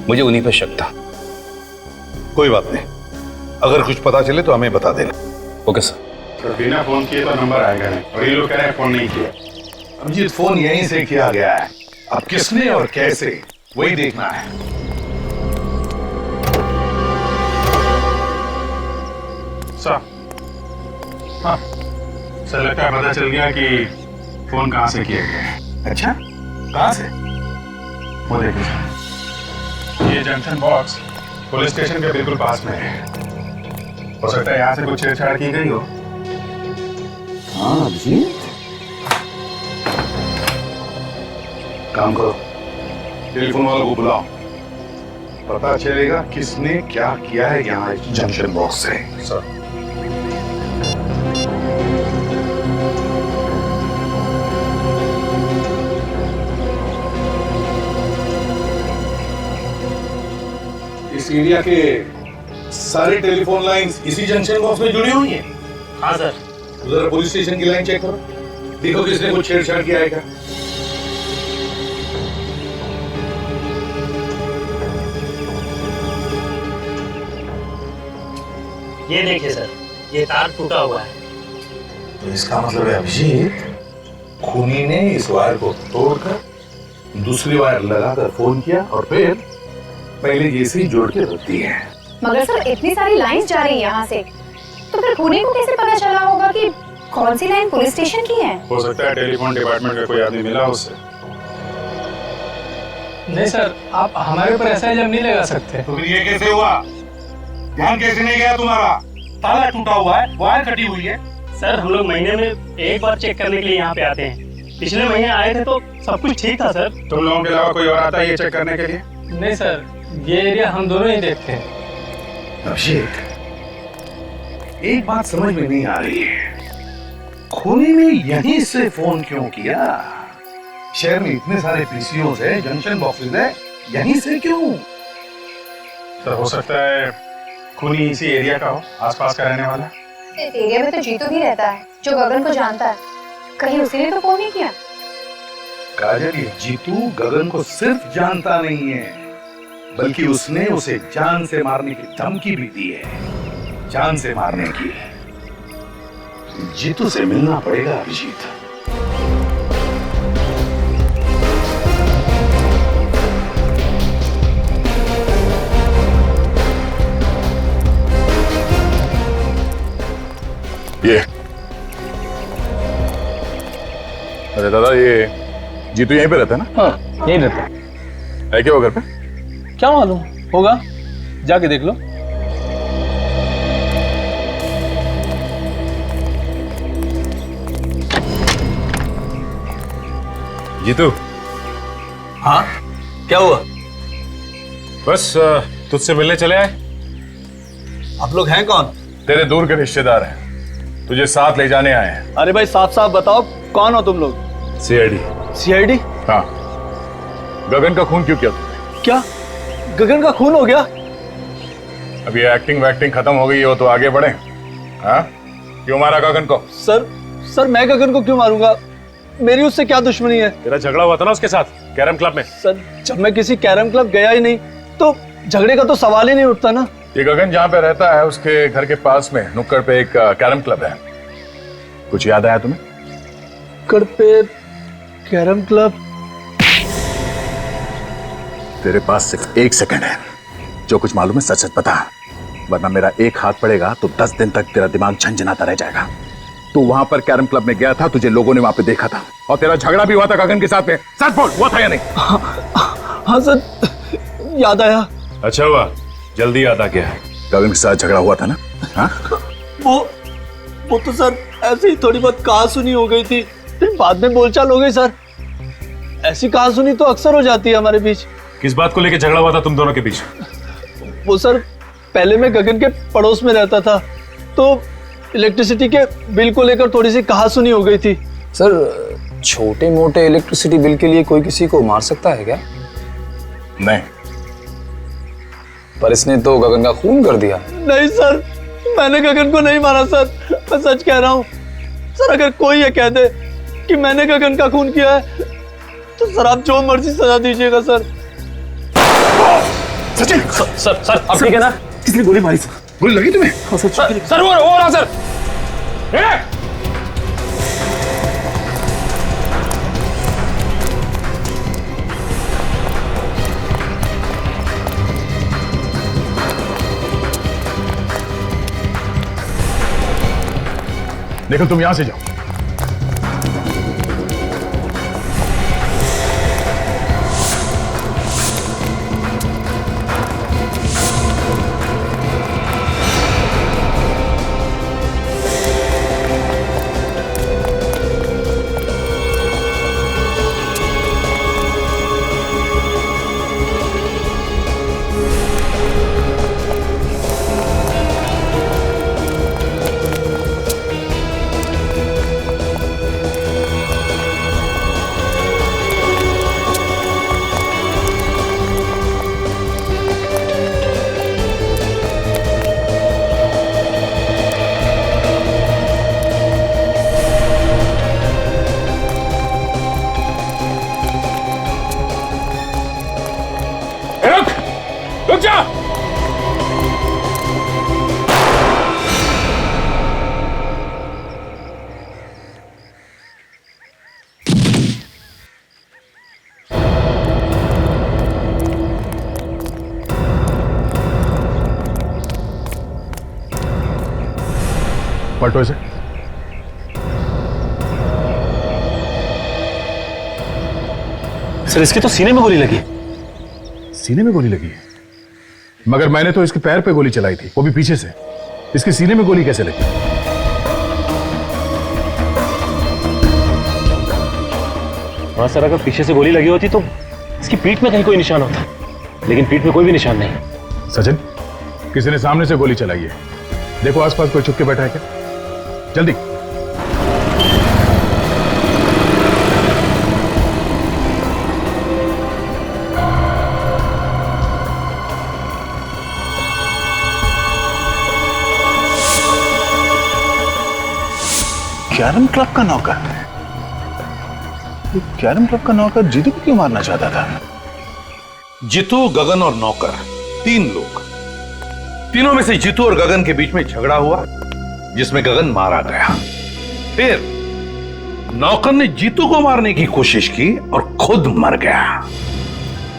Speaker 1: मुझे उन्हीं पर शक था।
Speaker 7: कोई बात नहीं, अगर कुछ पता चले तो हमें बता देना।
Speaker 1: Okay sir.
Speaker 6: तो बिना फोन किए तो नंबर आएगा नहीं, और ये लोग कह रहे हैं फोन नहीं किया।
Speaker 7: अभिजीत, फोन यहीं से किया गया है, अब किसने और कैसे वही देखना है।
Speaker 6: सर, हाँ सर, लगता है पता चल गया कि फोन कहाँ से किया गया है।
Speaker 7: अच्छा, कहाँ से?
Speaker 6: वो देखिए सर, ये जंक्शन बॉक्स पुलिस स्टेशन के बिल्कुल पास में है। हो सकता है यहाँ से कुछ छेड़छाड़ की गई हो।
Speaker 7: हाँ जी, काम करो, टेलीफोन वालों को बुलाओ, पता चलेगा किसने क्या किया है यहाँ इस जंक्शन बॉक्स से।
Speaker 6: सर,
Speaker 7: इस एरिया के सारे टेलीफोन लाइंस इसी जंक्शन बॉक्स में जुड़ी हुई हैं।
Speaker 14: हाँ सर।
Speaker 7: जरा पुलिस स्टेशन की लाइन चेक करो, देखो किसने कुछ छेड़छाड़ किया है क्या।
Speaker 14: ये देखिए सर, ये तार टूटा हुआ है।
Speaker 7: तो इसका मतलब है अभिजीत, खूनी ने इस वायर को तोड़कर दूसरी वायर लगाकर फोन किया और फिर पहले जैसे जोड़ के रख दी है।
Speaker 8: मगर सर इतनी सारी लाइंस जा रही है यहाँ से, तो फिर खूनी को कैसे पता चला होगा कि कौन सी लाइन पुलिस स्टेशन की है?
Speaker 6: हो सकता है टेलीफोन डिपार्टमेंट का कोई आदमी मिला उससे।
Speaker 17: नहीं सर, आप हमारे ऊपर ऐसा इल्जाम नहीं लगा सकते।
Speaker 7: तो फिर ये कैसे हुआ? ध्यान कैसे नहीं गया तुम्हारा? ताला टूटा हुआ है, वायर कटी हुई है।
Speaker 14: सर, हम लोग महीने में एक बार चेक करने के लिए यहाँ पे आते हैं। पिछले महीने आए थे तो सब कुछ ठीक था सर।
Speaker 6: तुम लोगों के अलावा कोई और आता है ये चेक करने के लिए?
Speaker 17: नहीं सर, ये एरिया हम दोनों ही देखते हैं।
Speaker 7: अभिषेक, एक बात समझ में नहीं आ रही है, खूनी ने यहीं से फोन क्यों किया? शहर में इतने सारे पीसीओस है, जंक्शन बॉक्सेस है, यहीं से क्यों?
Speaker 6: सर, हो सकता है खूनी इसी एरिया का हो, आसपास का रहने वाला।
Speaker 8: इस एरिया में तो जीतू भी रहता है, जो गगन को जानता है। कहीं उसी ने तो फोन नहीं किया?
Speaker 7: काजल, ये जीतू गगन को सिर्फ जानता नहीं है, बल्कि उसने उसे जान से मारने की धमकी भी दी है। जान से मारने की। जीतू से मिलना पड़ेगा अभिजीत।
Speaker 10: ये अरे दादा, ये जीतू यहीं पे रहता है ना?
Speaker 20: हाँ, यहीं रहता
Speaker 10: है क्या वो घर पे?
Speaker 20: क्या मालूम, होगा, जाके देख लो।
Speaker 10: जीतू।
Speaker 20: हाँ, क्या हुआ?
Speaker 10: बस तुझसे मिलने चले आए।
Speaker 20: आप लोग हैं कौन?
Speaker 10: तेरे दूर के रिश्तेदार हैं, तुझे साथ ले जाने आए हैं।
Speaker 20: अरे भाई, साफ साफ बताओ, कौन हो तुम लोग?
Speaker 10: सीआईडी।
Speaker 20: सीआईडी?
Speaker 10: हाँ। गगन का खून क्यों किया तुमने?
Speaker 20: क्या गगन का खून हो गया?
Speaker 10: अब ये एक्टिंग वैक्टिंग खत्म हो गई हो तो आगे बढ़े। हाँ, क्यों मारा गगन को?
Speaker 20: सर मैं गगन को क्यों मारूंगा? मेरी उससे क्या दुश्मनी है?
Speaker 10: तेरा झगड़ा हुआ था ना उसके साथ कैरम क्लब में।
Speaker 20: सर, जब मैं किसी कैरम क्लब गया ही नहीं तो झगड़े का तो सवाल ही नहीं उठता ना।
Speaker 10: ये गगन जहाँ पे रहता है उसके घर के पास में नुक्कड़ पे एक कैरम क्लब है, कुछ याद आया तुम्हें?
Speaker 20: नुक्कड़ पे कैरम क्लब?
Speaker 10: तेरे पास सिर्फ 1 सेकंड है, जो कुछ मालूम है सच सच बता, वरना मेरा एक हाथ पड़ेगा तो 10 दिन तक तेरा दिमाग झंझनाता रह जाएगा। तू वहां पर कैरम क्लब में गया था, तुझे लोगों ने वहां पे देखा था, और तेरा झगड़ा भी हुआ था गगन के साथ में। सच बोल, हुआ था या नहीं?
Speaker 20: हाँ सर, याद आया।
Speaker 10: अच्छा हुआ, जल्दी याद आ गया। गगन के साथ झगड़ा हुआ था ना? हाँ?
Speaker 20: वो तो सर ऐसे ही थोड़ी बहुत कहा सुनी हो गई थी, फिर बाद में बोलचाल हो गई सर। ऐसी कहा सुनी तो अक्सर हो जाती है हमारे बीच।
Speaker 10: किस बात को लेकर झगड़ा हुआ था तुम दोनों के बीच?
Speaker 20: वो सर, पहले मैं गगन के पड़ोस में रहता था, तो इलेक्ट्रिसिटी के बिल को लेकर थोड़ी सी कहा सुनी हो गई थी। सर, छोटे मोटे इलेक्ट्रिसिटी बिल के लिए कोई किसी को मार सकता है क्या?
Speaker 10: नहीं,
Speaker 3: पर इसने तो गगन का खून कर दिया।
Speaker 20: नहीं सर, मैंने गगन को नहीं मारा सर, मैं सच कह रहा हूँ सर। अगर कोई ये कह दे कि मैंने गगन का खून किया है तो सर आप जो मर्जी सजा दीजिएगा सर।
Speaker 21: सचिन
Speaker 17: सर आप ठीक है ना?
Speaker 21: किसने गोली मारी? गोली लगी तुम्हें?
Speaker 17: सर वो रहा सर।
Speaker 21: देखो तुम यहां से जाओ। रुक जा। पलटो इसे।
Speaker 22: सर इसके तो सीने में गोली लगी।
Speaker 21: सीने में गोली लगी है? मगर मैंने तो इसके पैर पे गोली चलाई थी, वो भी पीछे से। इसके सीने में गोली कैसे लगी?
Speaker 22: हाँ सर, अगर पीछे से गोली लगी होती तो इसकी पीठ में कहीं कोई निशान होता, लेकिन पीठ में कोई भी निशान नहीं।
Speaker 21: सचिन, किसी ने सामने से गोली चलाई है। देखो आसपास कोई छुप के बैठा है क्या? जल्दी।
Speaker 10: कैरम क्लब का नौकर? कैरम क्लब का नौकर जीतू को क्यों मारना चाहता था?
Speaker 7: जीतू, गगन और नौकर, 3 लोग। तीनों में से जीतू और गगन के बीच में झगड़ा हुआ जिसमें गगन मारा गया। फिर नौकर ने जीतू को मारने की कोशिश की और खुद मर गया।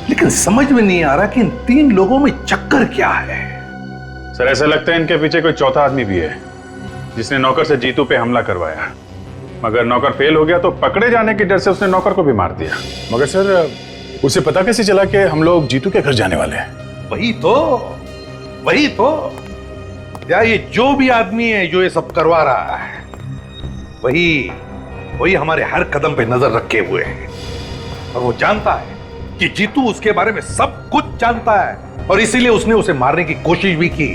Speaker 7: लेकिन समझ में नहीं आ रहा कि इन 3 लोगों में चक्कर क्या है।
Speaker 6: सर ऐसा लगता है इनके पीछे कोई चौथा आदमी भी है जिसने नौकर से जीतू पे हमला करवाया। मगर नौकर फेल हो गया तो पकड़े जाने के डर से उसने नौकर को भी मार दिया।
Speaker 21: मगर सर उसे पता कैसे चला कि हम लोग जीतू के घर जाने वाले हैं?
Speaker 7: वही तो या ये जो भी आदमी है जो ये सब करवा रहा है वही हमारे हर कदम पे नजर रखे हुए है। और वो जानता है कि जीतू उसके बारे में सब कुछ जानता है और इसीलिए उसने उसे मारने की कोशिश भी की।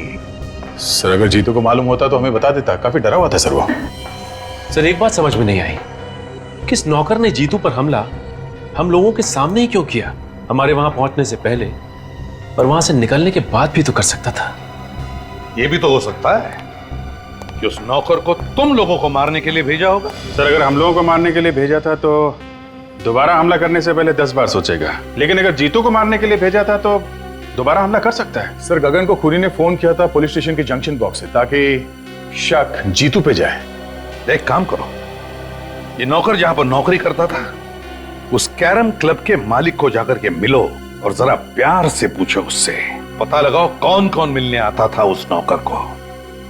Speaker 21: सर अगर जीतू को मालूम होता तो हमें बता देता। काफी डरा हुआ था सर वो।
Speaker 22: सर एक बात समझ में नहीं आई, किस नौकर ने जीतू पर हमला हम लोगों के सामने ही क्यों किया? हमारे वहां पहुंचने से पहले और वहां से निकलने के बाद भी तो कर सकता था।
Speaker 7: यह भी तो हो सकता है कि उस नौकर को तुम लोगों को मारने के लिए भेजा होगा।
Speaker 6: सर अगर हम लोगों को मारने के लिए भेजा था तो दोबारा हमला करने से पहले 10 बार सोचेगा, लेकिन अगर जीतू को मारने के लिए भेजा था तो दोबारा हमला कर सकता है।
Speaker 21: सर गगन को खुरी ने फोन किया था पुलिस स्टेशन के जंक्शन बॉक्स से ताकि शक जीतू पे जाए।
Speaker 7: एक काम करो, ये नौकर जहां पर नौकरी करता था उस कैरम क्लब के मालिक को जाकर के मिलो और जरा प्यार से पूछो उससे, पता लगाओ कौन कौन मिलने आता था उस नौकर को।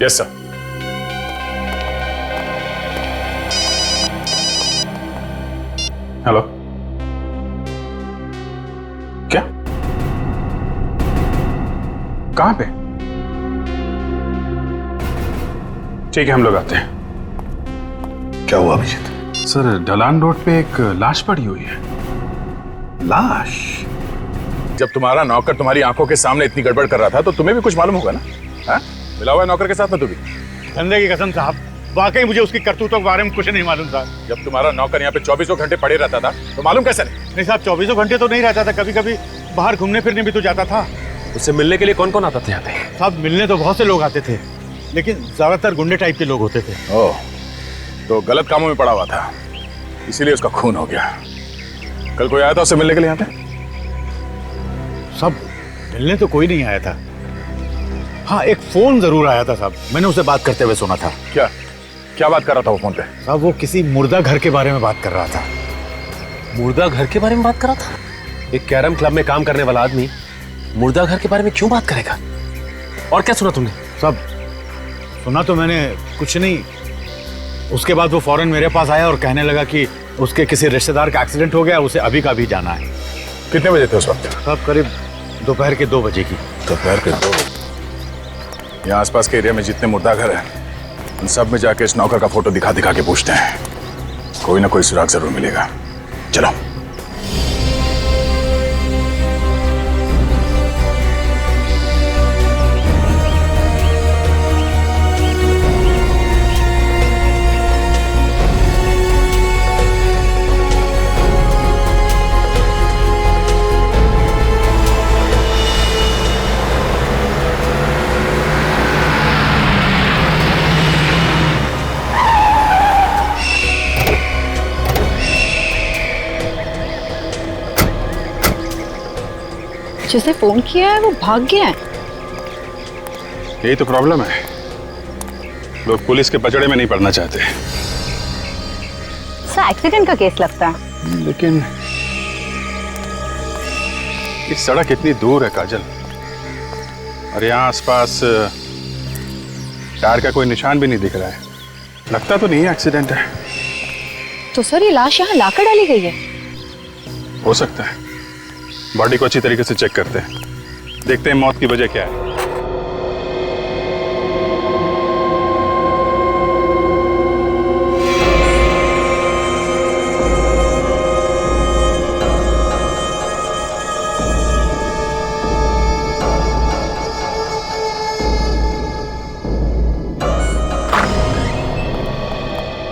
Speaker 21: Yes sir.
Speaker 6: हेलो,
Speaker 21: क्या?
Speaker 6: कहां पे? ठीक है हम लोग आते हैं।
Speaker 7: क्या हुआ अभिजीत?
Speaker 6: सर ढलान रोड पे एक लाश पड़ी हुई है।
Speaker 7: लाश?
Speaker 21: जब तुम्हारा नौकर तुम्हारी आंखों के सामने इतनी गड़बड़ कर रहा था तो तुम्हें भी कुछ मालूम होगा ना? हाँ? मिला हुआ है नौकर के साथ में? तू भी धंधे की कसम साहब, वाकई मुझे उसकी करतूतों के बारे में कुछ नहीं मालूम था। जब तुम्हारा नौकर यहाँ पे 24 घंटे पड़े रहता था तो मालूम कैसे नहीं?
Speaker 22: नहीं साहब, 24 घंटे तो नहीं रहता था, कभी कभी बाहर घूमने फिरने भी तो जाता था। उससे मिलने के लिए कौन कौन आता था यहाँ पे?
Speaker 21: साहब मिलने तो बहुत से लोग आते थे, लेकिन ज्यादातर गुंडे टाइप के लोग होते थे।
Speaker 10: ओह, तो गलत कामों में पड़ा हुआ था, इसीलिए उसका खून हो गया। कल कोई आया था उससे मिलने के लिए यहाँ पे?
Speaker 21: सब मिलने तो कोई नहीं आया था। हाँ, एक फोन जरूर आया था साहब, मैंने उसे बात करते हुए सुना था।
Speaker 10: क्या क्या बात कर रहा था वो फोन पे?
Speaker 21: साहब वो किसी मुर्दा घर के बारे में बात कर रहा था।
Speaker 22: मुर्दा घर के बारे में बात कर रहा था? एक कैरम क्लब में काम करने वाला आदमी मुर्दा घर के बारे में क्यों बात करेगा? और क्या सुना तुमने?
Speaker 21: सब सुना तो मैंने कुछ नहीं। उसके बाद वो फौरन मेरे पास आया और कहने लगा कि उसके किसी रिश्तेदार का एक्सीडेंट हो गया, उसे अभी का अभी जाना है।
Speaker 10: कितने बजे थे उस वक्त?
Speaker 21: साहब करीब दोपहर के 2 बजे की।
Speaker 10: दोपहर के 2 बजे? यहाँ आसपास के एरिया में जितने मुर्दा घर हैं उन सब में जाके इस नौकर का फोटो दिखा दिखा के पूछते हैं, कोई ना कोई सुराग जरूर मिलेगा। चलो।
Speaker 2: जिसे फोन किया है वो भाग गया है।
Speaker 6: यही तो प्रॉब्लम है, लोग पुलिस के पचड़े में नहीं पड़ना चाहते।
Speaker 2: एक्सीडेंट का केस लगता है।
Speaker 6: लेकिन इस सड़क इतनी दूर है काजल, और यहाँ आसपास टायर का कोई निशान भी नहीं दिख रहा है। लगता तो नहीं है एक्सीडेंट है।
Speaker 2: तो सर ये लाश यहाँ लाकर डाली गई है?
Speaker 6: हो सकता है। बॉडी को अच्छी तरीके से चेक करते हैं, देखते हैं मौत की वजह क्या है।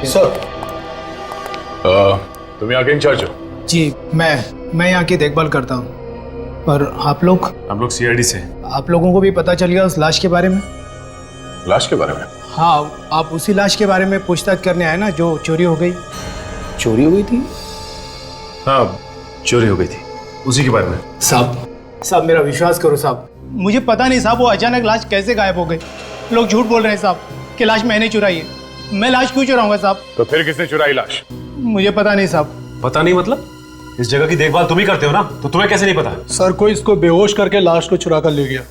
Speaker 13: सर।
Speaker 10: तुम यहाँ के इंचार्ज हो?
Speaker 13: जी, मैं यहाँ की देखभाल करता हूँ। पर आप लोग?
Speaker 22: हम लोग सीआईडी से।
Speaker 13: आप लोगों को भी पता चल गया उस लाश के बारे में?
Speaker 10: लाश के बारे में?
Speaker 13: हाँ, आप उसी लाश के बारे में पूछताछ करने आए ना, जो चोरी हो गई।
Speaker 22: चोरी हो गई थी? हाँ, चोरी हो गई थी, उसी के बारे में।
Speaker 13: साहब मेरा विश्वास करो साहब, मुझे पता नहीं साहब वो अचानक लाश कैसे गायब हो गई। लोग झूठ बोल रहे हैं साहब कि लाश मैंने चुराई है। मैं लाश क्यों चुराऊंगा साहब?
Speaker 10: तो फिर किसने चुराई लाश?
Speaker 13: मुझे पता नहीं साहब।
Speaker 22: पता नहीं मतलब? इस जगह की देखभाल तुम ही करते हो ना, तो तुम्हें कैसे नहीं पता?
Speaker 13: सर कोई इसको बेहोश करके लाश को चुरा कर ले गया।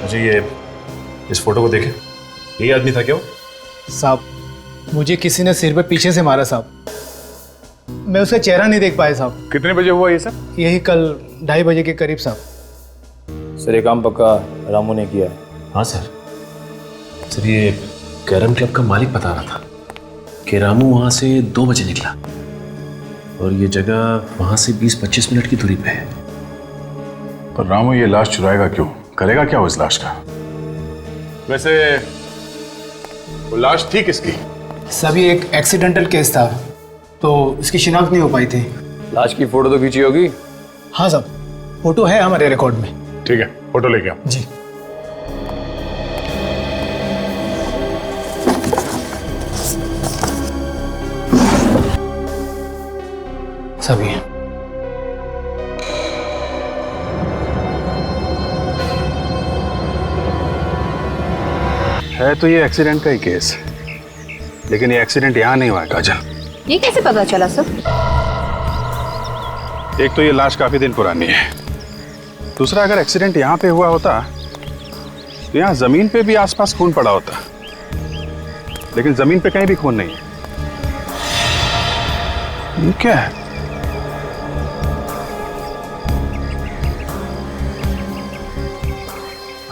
Speaker 22: मुझे ये इस फोटो को देखे, यही आदमी था क्या?
Speaker 13: साहब मुझे किसी ने सिर पे पीछे से मारा साहब, मैं उसका चेहरा नहीं देख पाया साहब।
Speaker 10: कितने बजे हुआ ये सब?
Speaker 13: यही कल 2:30 बजे के करीब साहब।
Speaker 14: सर ये काम पक्का रामू ने किया है।
Speaker 22: हाँ सर। सर ये कैरम क्लब का मालिक बता रहा था कि रामू वहां से 2 बजे निकला और ये जगह वहां से 20-25 मिनट की दूरी पे है।
Speaker 10: पर रामू ये लाश चुराएगा क्यों? करेगा क्या वो इस लाश का? वैसे वो लाश थी किसकी?
Speaker 13: सभी एक एक्सीडेंटल केस था, तो इसकी शिनाख्त नहीं हो पाई थी।
Speaker 14: लाश की फोटो तो खींची होगी?
Speaker 13: हाँ साहब, फोटो है हमारे रिकॉर्ड में।
Speaker 10: ठीक है, फोटो लेके आओ।
Speaker 13: जी। सभी
Speaker 6: है तो ये एक्सीडेंट का ही केस, लेकिन ये एक्सीडेंट यहाँ नहीं हुआ है काजल।
Speaker 2: ये कैसे पता चला सर?
Speaker 6: एक तो ये लाश काफी दिन पुरानी है, दूसरा अगर एक्सीडेंट यहाँ पे हुआ होता तो यहाँ जमीन पे भी आसपास खून पड़ा होता, लेकिन जमीन पे कहीं भी खून नहीं है। ये क्या है?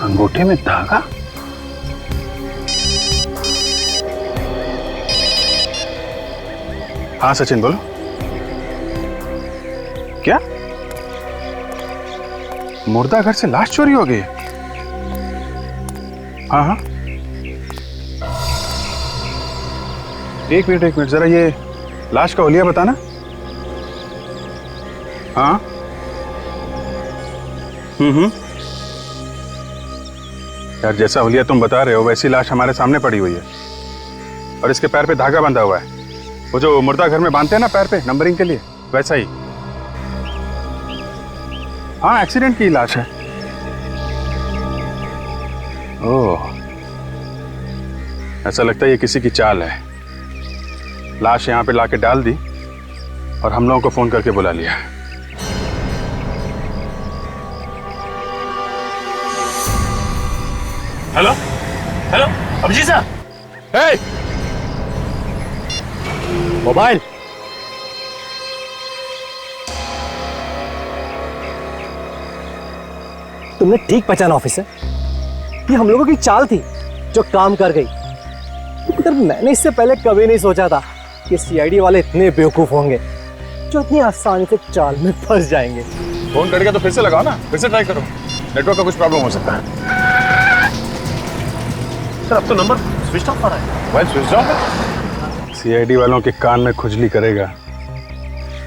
Speaker 6: अंगूठे में धागा? हाँ सचिन बोलो। क्या मुर्दा घर से लाश चोरी हो गई? हाँ हाँ, एक मिनट जरा ये लाश का हुलिया बताना। हाँ यार जैसा हुलिया तुम बता रहे हो वैसी लाश हमारे सामने पड़ी हुई है और इसके पैर पे धागा बंधा हुआ है, वो जो मुर्दा घर में बांधते हैं ना पैर पे नंबरिंग के लिए, वैसा ही। हाँ एक्सीडेंट की लाश है। ओह, ऐसा लगता है ये किसी की चाल है। लाश यहाँ पे लाके डाल दी और हम लोगों को फोन करके बुला लिया।
Speaker 17: हेलो हेलो अभिजीत साहब।
Speaker 21: हे
Speaker 14: मोबाइल। तुमने ठीक पहचाना ऑफिसर, ये हम लोगों की चाल थी जो काम कर गई। मगर मैंने इससे पहले कभी नहीं सोचा था कि सीआईडी वाले इतने बेवकूफ होंगे जो इतनी आसानी से चाल में फंस जाएंगे।
Speaker 21: फोन कट गया तो फिर से लगाओ ना, फिर से ट्राई करो, नेटवर्क का कुछ प्रॉब्लम हो सकता है।
Speaker 17: सर अब तो नंबर स्विच ऑफ आ रहा है।
Speaker 21: मोबाइल स्विच ऑफ है।
Speaker 6: सीआईडी वालों के कान में खुजली करेगा,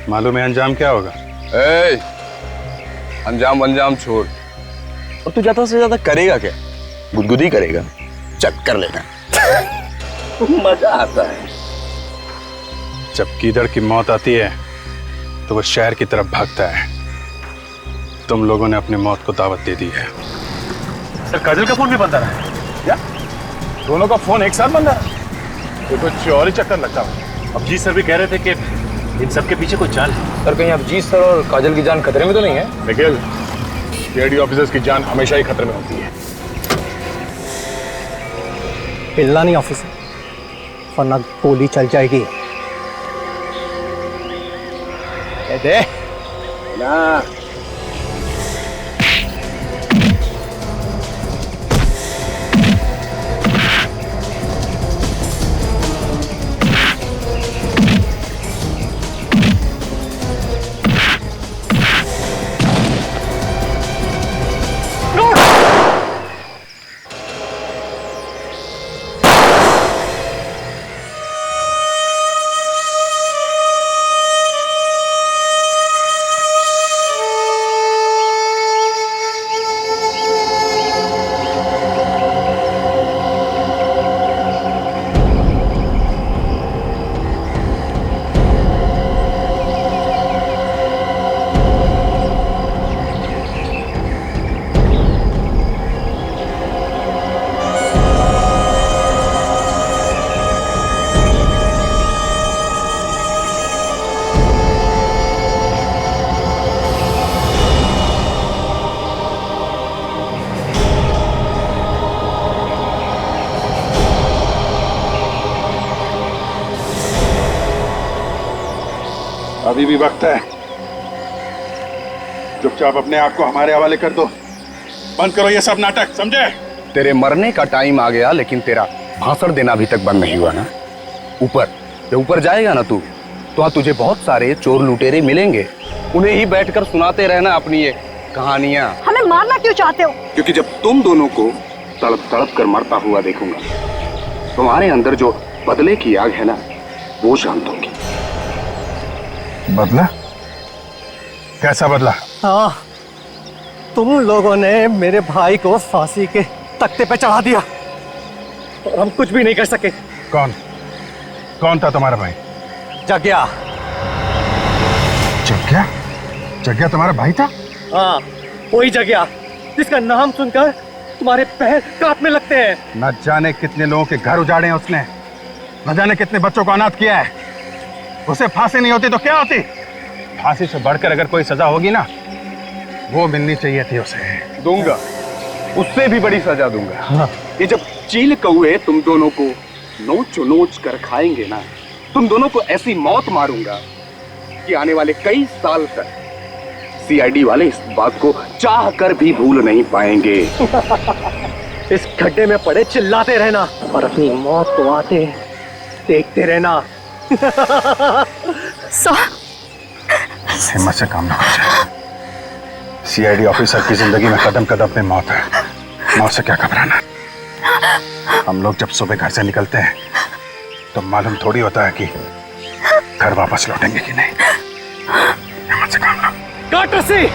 Speaker 6: मालूम है अंजाम क्या होगा?
Speaker 3: ए, अंजाम छोड़, और तू ज्यादा से ज्यादा करेगा क्या? गुदगुदी करेगा, चक्कर लेना। मजा आता है।
Speaker 6: जब कीदड़ की मौत आती है तो वो शहर की तरफ भागता है। तुम लोगों ने अपनी मौत को दावत दे दी है।
Speaker 17: सर काजल का फोन भी बंद आ रहा है।
Speaker 21: क्या दोनों का फोन एक साथ बंद है? ये कुछ और ही चक्कर लगता है।
Speaker 17: अभिजीत सर भी कह रहे थे कि इन सब के पीछे कोई चाल है।
Speaker 3: सर कहीं अभिजीत सर और काजल की जान खतरे में तो नहीं है?
Speaker 21: निखिल, सीआईडी ऑफिसर्स की जान हमेशा ही खतरे में होती है।
Speaker 14: हिलना नहीं ऑफिसर, वरना गोली चल जाएगी। दे ना।
Speaker 6: अभी भी वक्त है, चुपचाप अपने आप को हमारे हवाले कर दो। बंद करो ये सब नाटक, समझे?
Speaker 3: तेरे मरने का टाइम आ गया, लेकिन तेरा भाषण देना अभी तक बंद नहीं हुआ ना। ऊपर जब ऊपर जाएगा ना तू, तो वहां तुझे बहुत सारे चोर लुटेरे मिलेंगे, उन्हें ही बैठकर सुनाते रहना अपनी ये कहानियां।
Speaker 2: हमें मारना क्यों चाहते हो?
Speaker 3: क्योंकि जब तुम दोनों को तड़प तड़प कर मरता हुआ देखूंगा, तुम्हारे अंदर जो बदले की आग है ना, वो शांत होगी।
Speaker 6: बदला? कैसा बदला?
Speaker 14: हाँ, तुम लोगों ने मेरे भाई को फांसी के तख्ते पे चढ़ा दिया और हम कुछ भी नहीं कर सके।
Speaker 6: कौन था तुम्हारा भाई?
Speaker 14: जग्या।
Speaker 6: जग्या तुम्हारा भाई था?
Speaker 14: हाँ, वही जग्या जिसका नाम सुनकर तुम्हारे पैर कांपने लगते हैं।
Speaker 6: न जाने कितने लोगों के घर उजाड़े हैं उसने, न जाने कितने बच्चों को अनाथ किया है। उसे फांसी नहीं होती तो क्या होती? फांसी से बढ़कर अगर कोई सजा होगी ना, वो मिलनी चाहिए थी उसे।
Speaker 3: दूंगा, उससे भी बड़ी सजा दूंगा। हाँ। ये जब चील कौए तुम दोनों को नोच नोच कर खाएंगे ना, तुम दोनों को ऐसी मौत मारूंगा कि आने वाले कई साल तक सीआईडी वाले इस बात को चाह कर भी भूल नहीं पाएंगे।
Speaker 14: इस गड्ढे में पड़े चिल्लाते रहना और अपनी मौत को आते देखते रहना।
Speaker 6: हिम्मत से काम ना कर जाए। सीआईडी ऑफिसर की जिंदगी में कदम कदम पे मौत है, मौत से क्या घबराना। हम लोग जब सुबह घर से निकलते हैं तो मालूम थोड़ी होता है कि घर वापस लौटेंगे कि नहीं। हिम्मत से काम लो।
Speaker 14: काट रस्सी।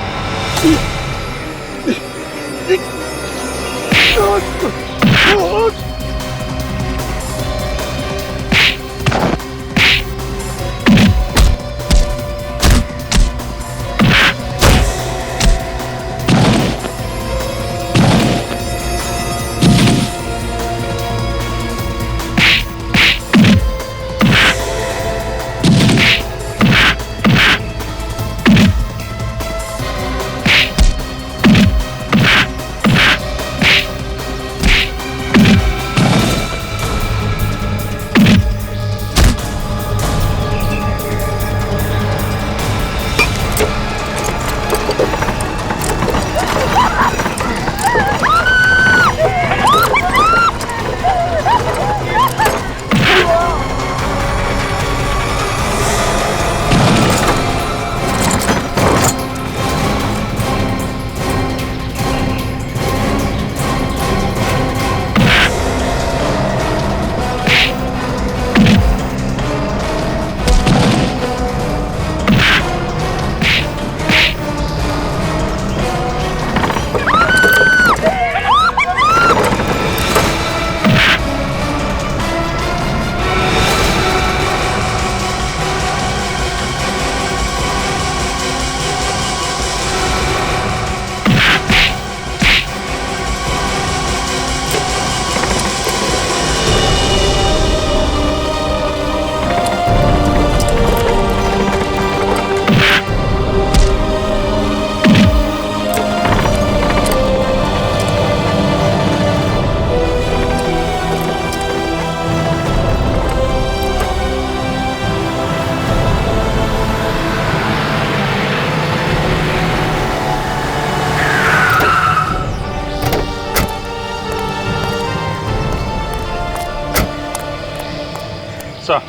Speaker 6: बॉसा,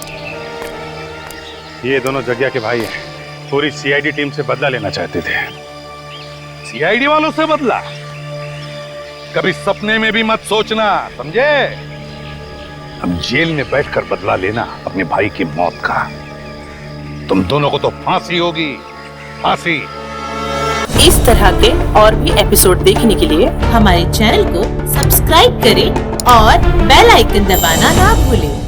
Speaker 6: ये दोनों जग्या के भाई हैं। पूरी सीआईडी टीम से बदला लेना चाहते थे। सीआईडी वालों से बदला? कभी सपने में भी मत सोचना, समझे? हम जेल में बैठकर बदला लेना अपने भाई की मौत का। तुम दोनों को तो फांसी होगी, फांसी।
Speaker 4: इस तरह के और भी एपिसोड देखने के लिए हमारे चैनल को सब्सक्राइब करें और बेल आइकन दबाना ना भूलें।